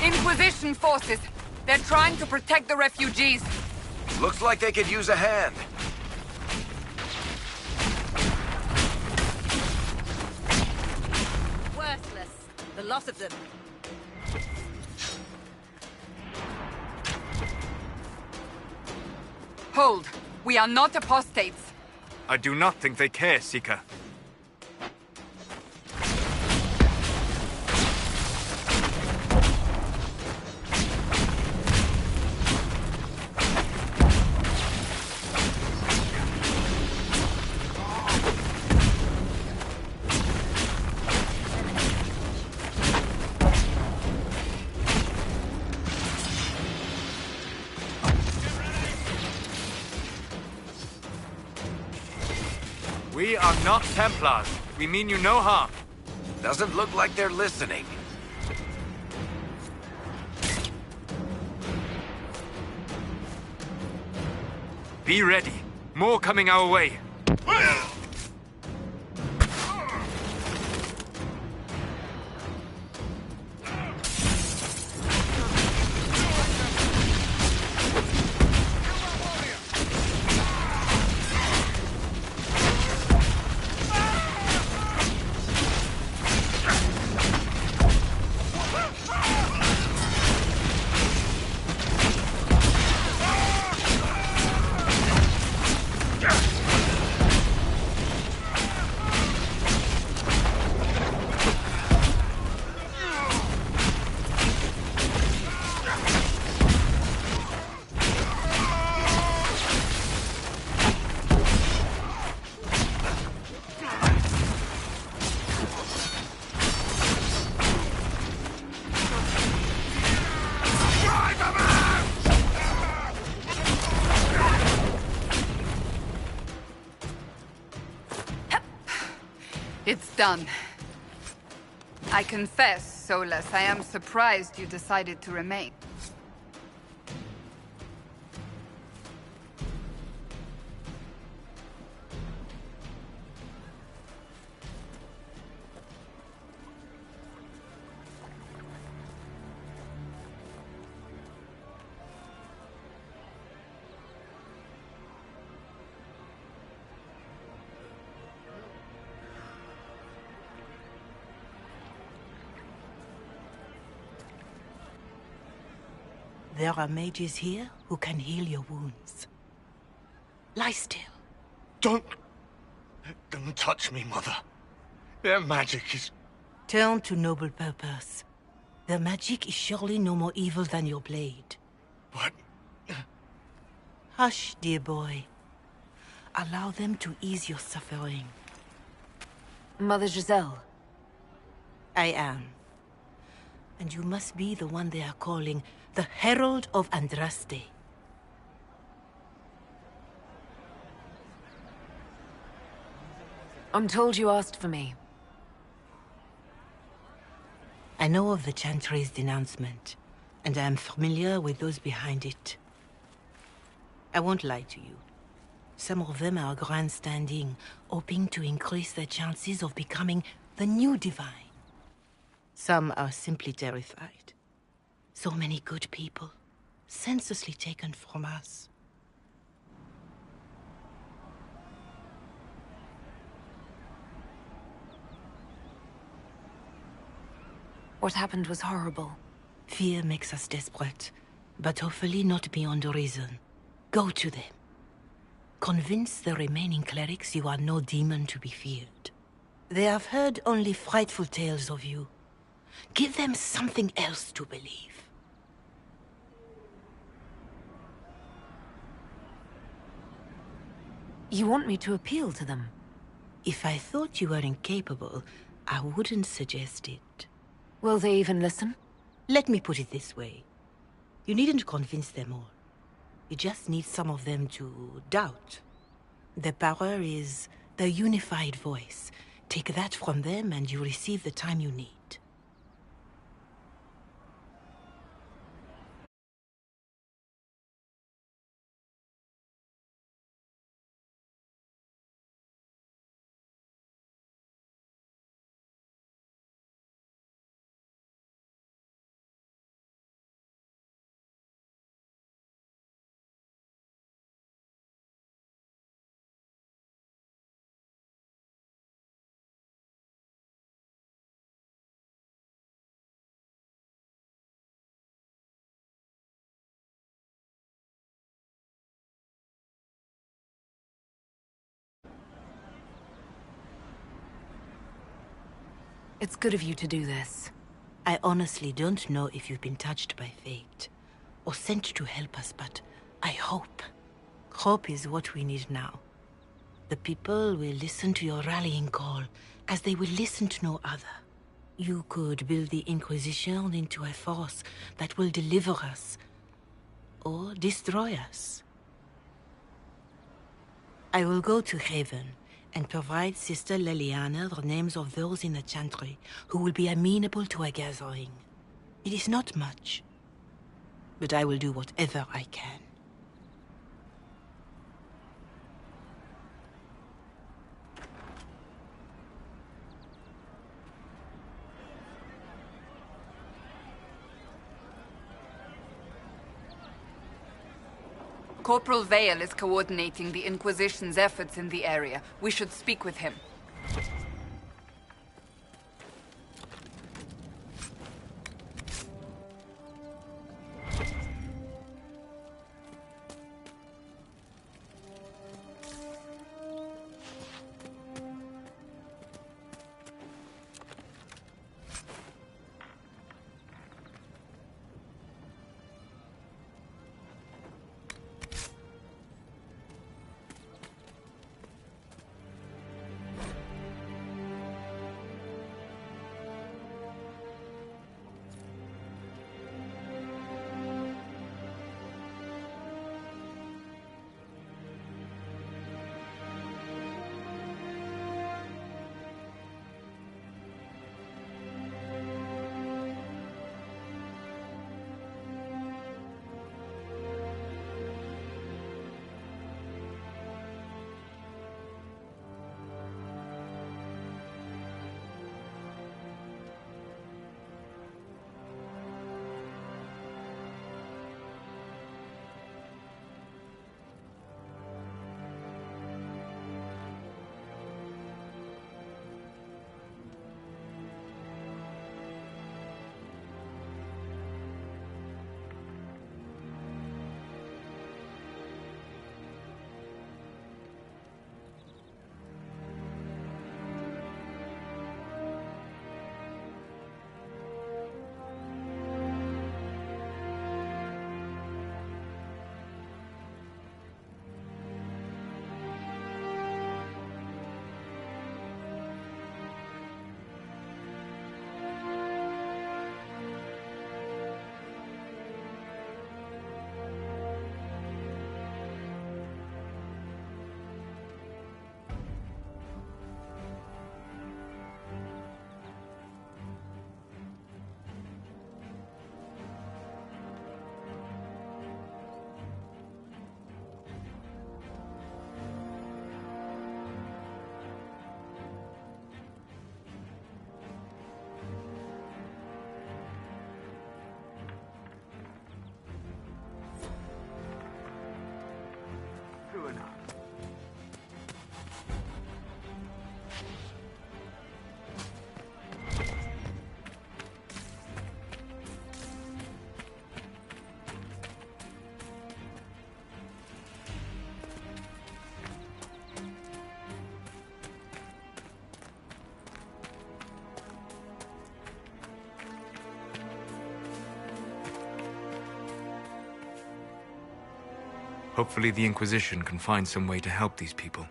Inquisition forces. They're trying to protect the refugees. Looks like they could use a hand. Worthless. The lot of them. Hold. We are not apostates. I do not think they care, Seeker. We are not Templars. We mean you no harm. Doesn't look like they're listening. Be ready. More coming our way. It's done. I confess, Solus, I am surprised you decided to remain. There are mages here who can heal your wounds. Lie still. Don't touch me, Mother. Their magic is... Turn to noble purpose. Their magic is surely no more evil than your blade. But... Hush, dear boy. Allow them to ease your suffering. Mother Giselle. I am. And you must be the one they are calling the Herald of Andraste. I'm told you asked for me. I know of the Chantry's denouncement, and I am familiar with those behind it. I won't lie to you. Some of them are grandstanding, hoping to increase their chances of becoming the new divine. Some are simply terrified. So many good people, senselessly taken from us. What happened was horrible. Fear makes us desperate, but hopefully not beyond reason. Go to them. Convince the remaining clerics you are no demon to be feared. They have heard only frightful tales of you. Give them something else to believe. You want me to appeal to them? If I thought you were incapable, I wouldn't suggest it. Will they even listen? Let me put it this way. You needn't convince them all. You just need some of them to doubt. Their power is the unified voice. Take that from them and you receive the time you need. It's good of you to do this. I honestly don't know if you've been touched by fate, or sent to help us, but I hope. Hope is what we need now. The people will listen to your rallying call, as they will listen to no other. You could build the Inquisition into a force that will deliver us, or destroy us. I will go to Haven, and provide Sister Leliana the names of those in the Chantry who will be amenable to a gathering. It is not much, but I will do whatever I can. Corporal Vale is coordinating the Inquisition's efforts in the area. We should speak with him. Hopefully the Inquisition can find some way to help these people.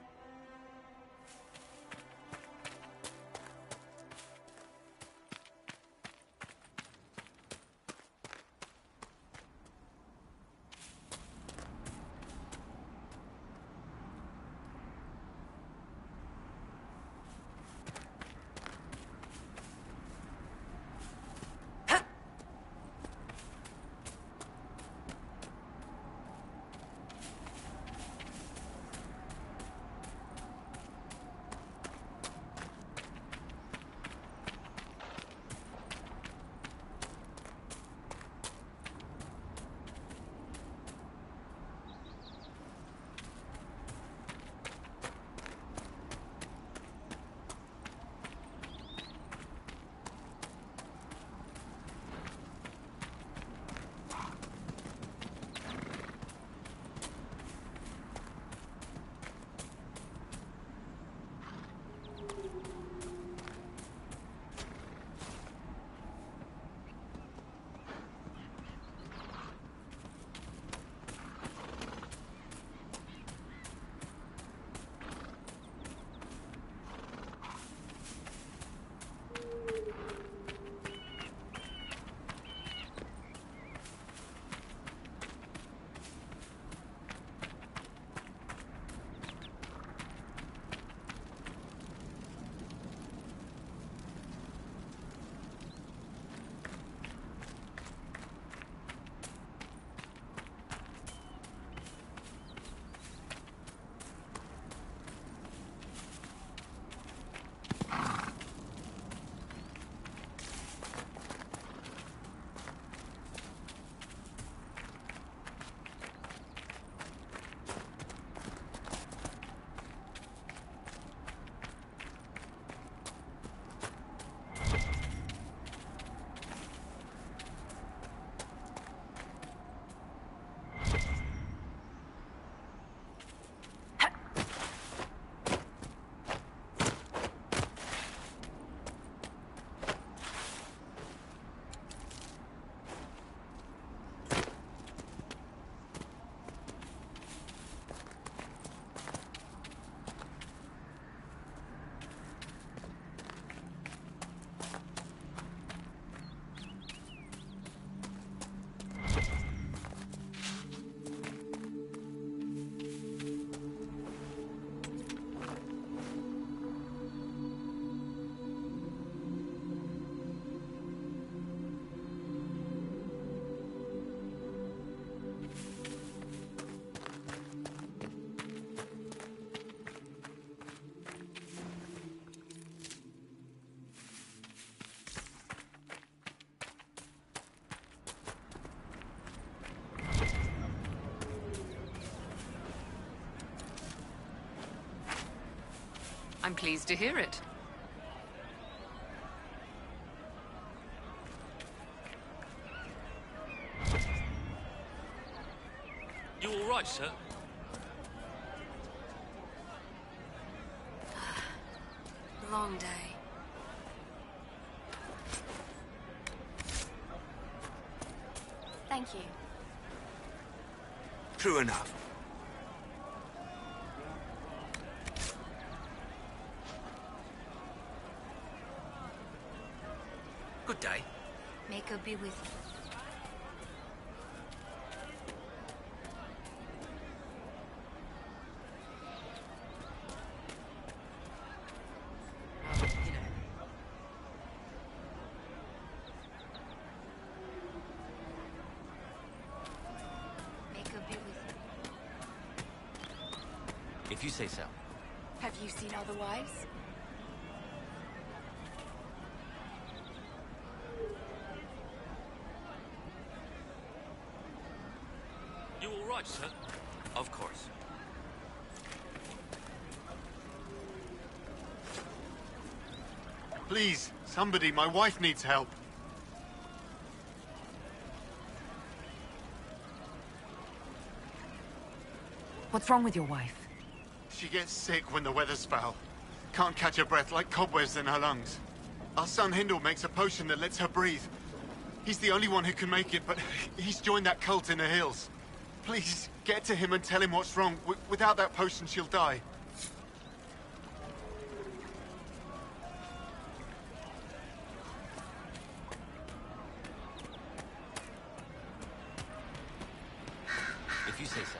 I'm pleased to hear it. You all right, sir? Long day. Thank you. True enough. Good day. May God be with you. If you say so. Have you seen otherwise? You all right, sir? Of course. Please, somebody, my wife needs help. What's wrong with your wife? She gets sick when the weather's foul. Can't catch her breath, like cobwebs in her lungs. Our son Hindle makes a potion that lets her breathe. He's the only one who can make it, but he's joined that cult in the hills. Please, get to him and tell him what's wrong. Without that potion, she'll die. If you say so.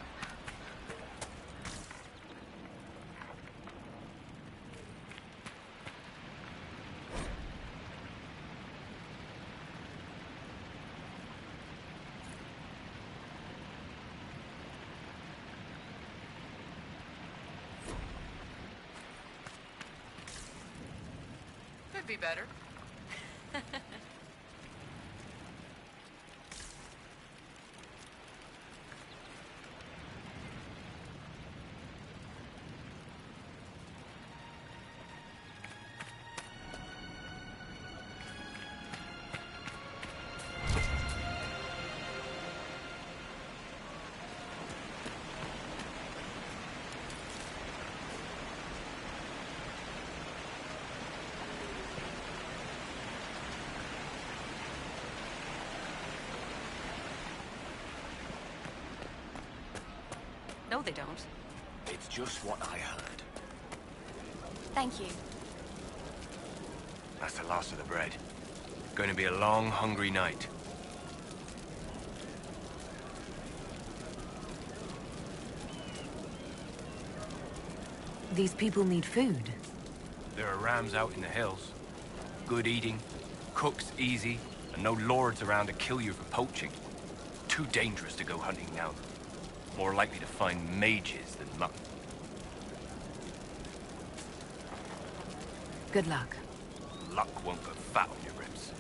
Could be better. No, they don't. It's just what I heard. Thank you. That's the last of the bread. Going to be a long, hungry night. These people need food. There are rams out in the hills. Good eating, cooks easy, and no lords around to kill you for poaching. Too dangerous to go hunting now. More likely to find mages than mutton. Good luck. Luck won't put fat on your ribs.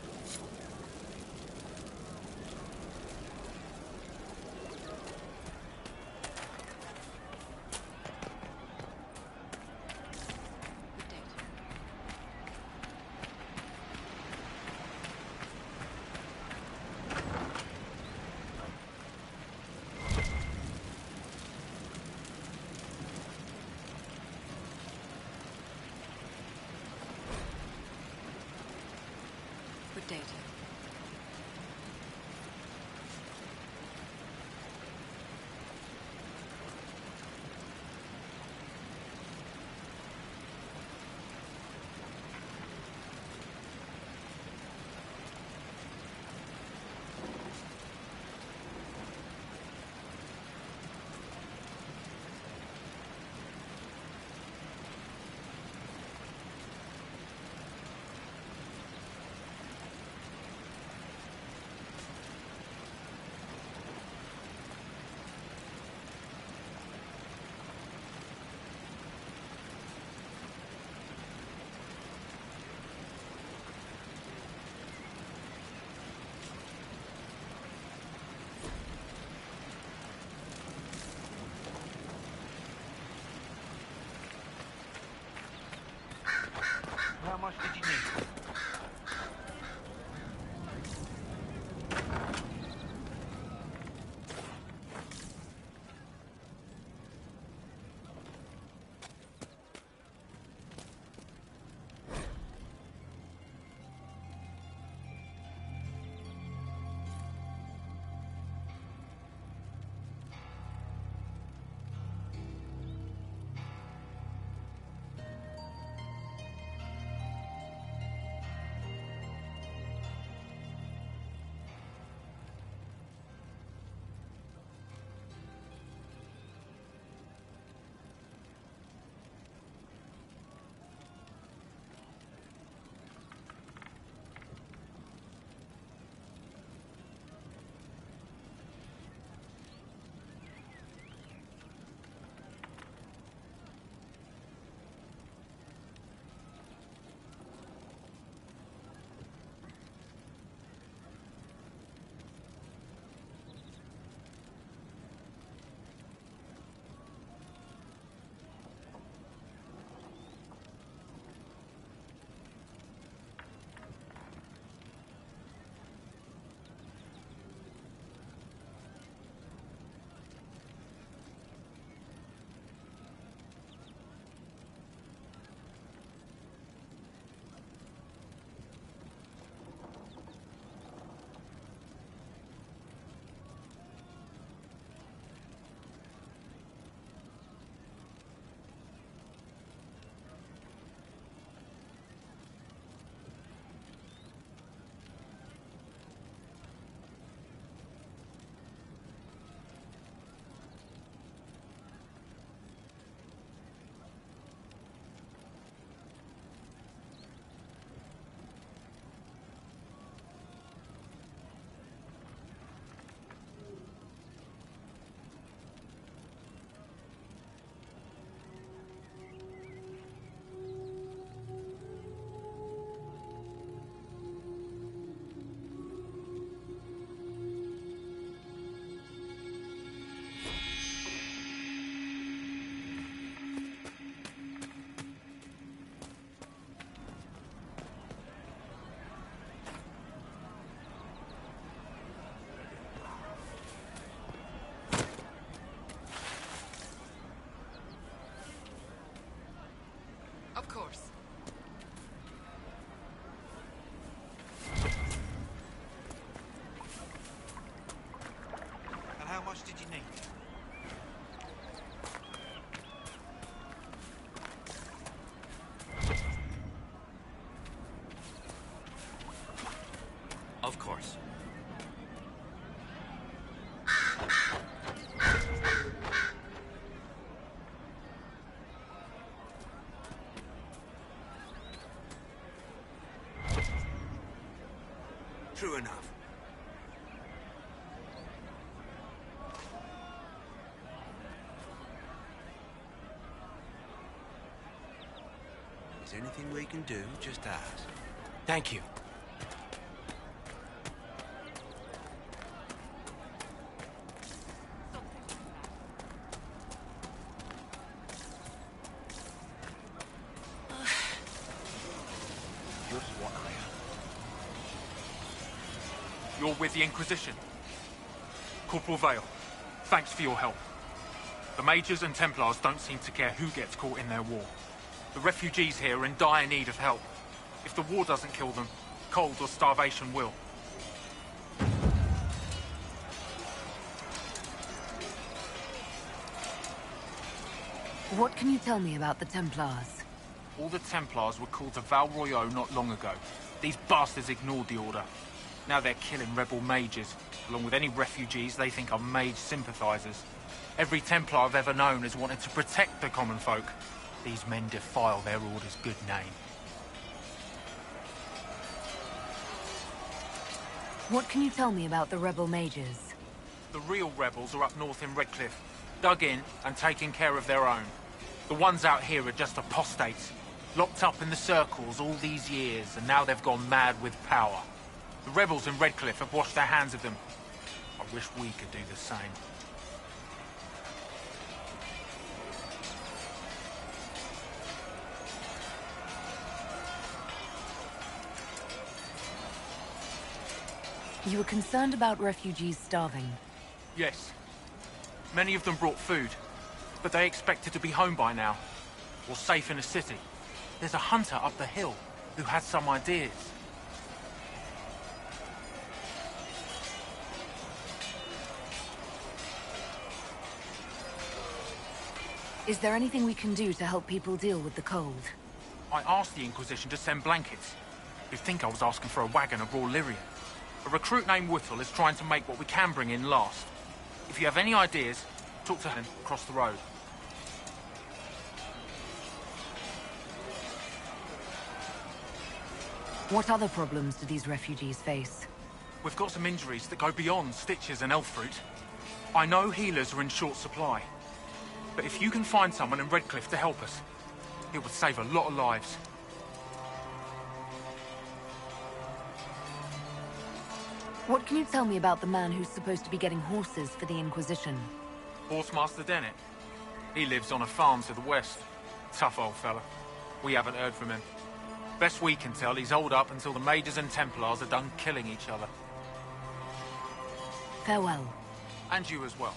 True enough. Is there anything we can do? Just ask. Thank you. Just what I am. You're with the Inquisition. Corporal Vale, thanks for your help. The Mages and Templars don't seem to care who gets caught in their war. The refugees here are in dire need of help. If the war doesn't kill them, cold or starvation will. What can you tell me about the Templars? All the Templars were called to Val Royeaux not long ago. These bastards ignored the order. Now they're killing rebel mages, along with any refugees they think are mage sympathizers. Every Templar I've ever known has wanted to protect the common folk. These men defile their order's good name. What can you tell me about the rebel mages? The real rebels are up north in Redcliffe, dug in and taking care of their own. The ones out here are just apostates, locked up in the circles all these years, and now they've gone mad with power. The rebels in Redcliffe have washed their hands of them. I wish we could do the same. You were concerned about refugees starving. Yes. Many of them brought food, but they expected to be home by now, or safe in a city. There's a hunter up the hill who has some ideas. Is there anything we can do to help people deal with the cold? I asked the Inquisition to send blankets. You'd think I was asking for a wagon of raw Lyrian. A recruit named Whittle is trying to make what we can bring in last. If you have any ideas, talk to him across the road. What other problems do these refugees face? We've got some injuries that go beyond stitches and elf fruit. I know healers are in short supply. But if you can find someone in Redcliffe to help us, it would save a lot of lives. What can you tell me about the man who's supposed to be getting horses for the Inquisition? Horsemaster Dennett. He lives on a farm to the west. Tough old fella. We haven't heard from him. Best we can tell, he's holed up until the Mages and Templars are done killing each other. Farewell. And you as well.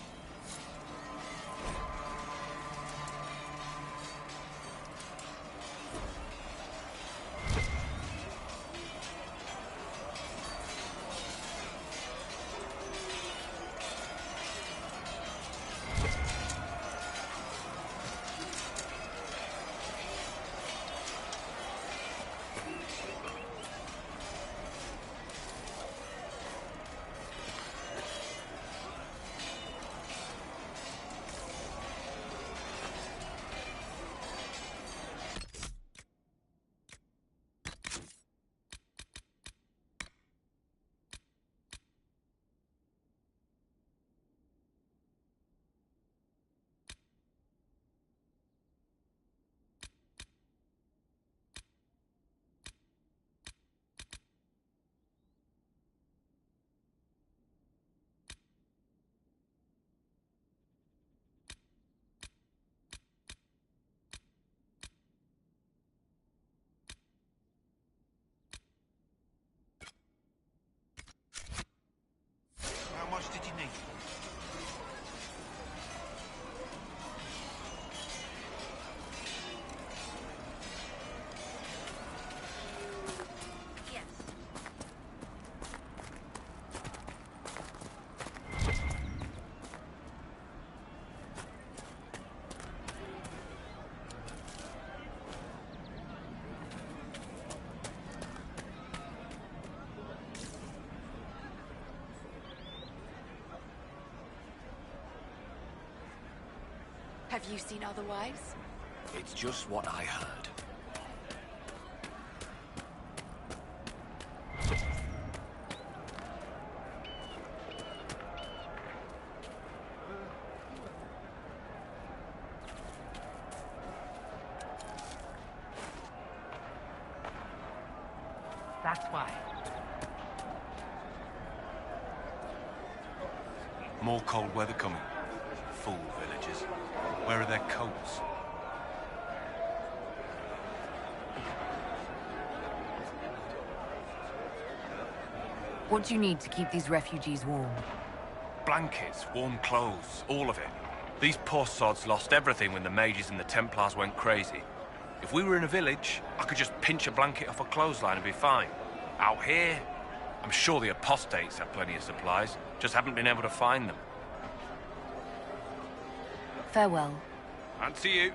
How much did you need? Have you seen otherwise? It's just what I heard. That's why. More cold weather coming. Fool villagers. Where are their coats? What do you need to keep these refugees warm? Blankets, warm clothes, all of it. These poor sods lost everything when the mages and the Templars went crazy. If we were in a village, I could just pinch a blanket off a clothesline and be fine. Out here, I'm sure the apostates have plenty of supplies, just haven't been able to find them. Farewell. And to you.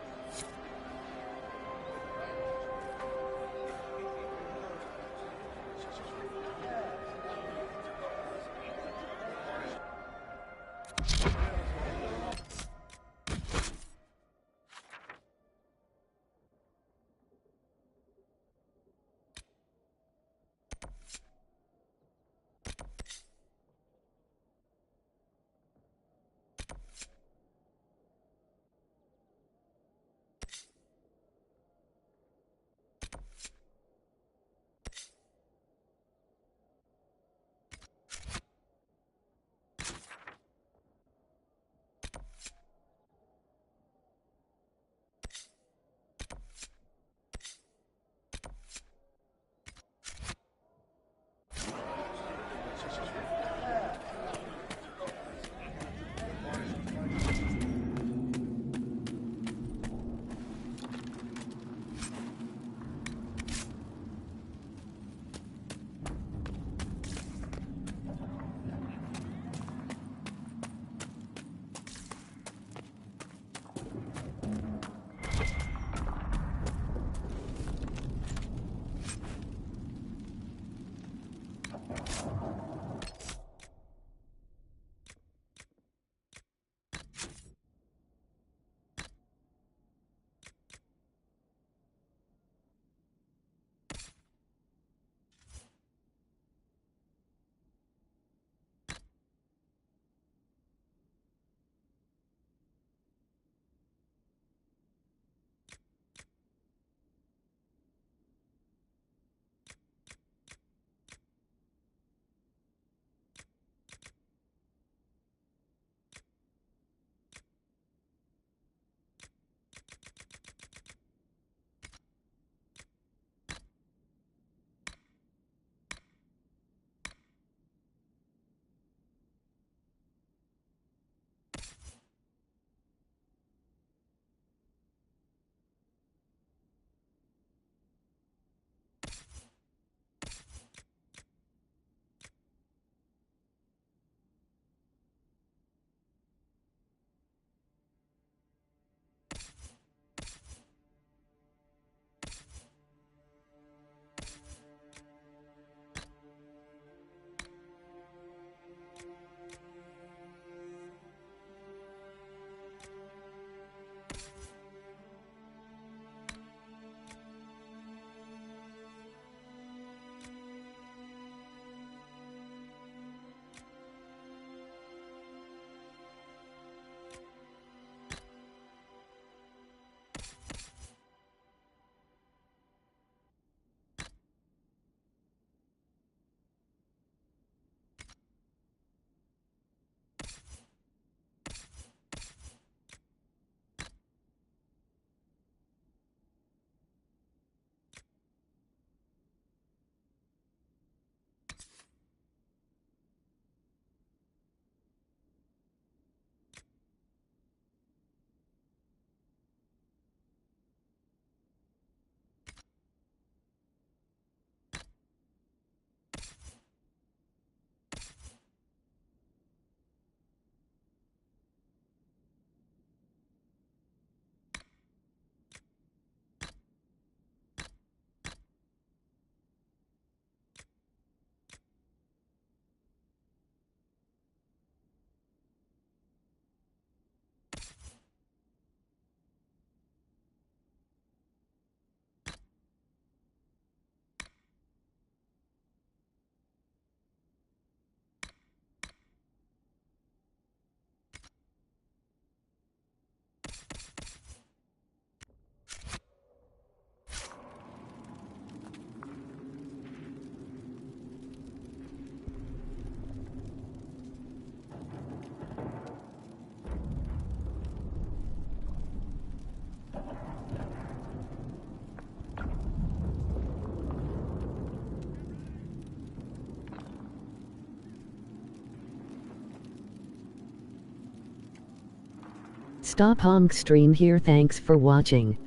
Stop Honk stream here. Thanks for watching.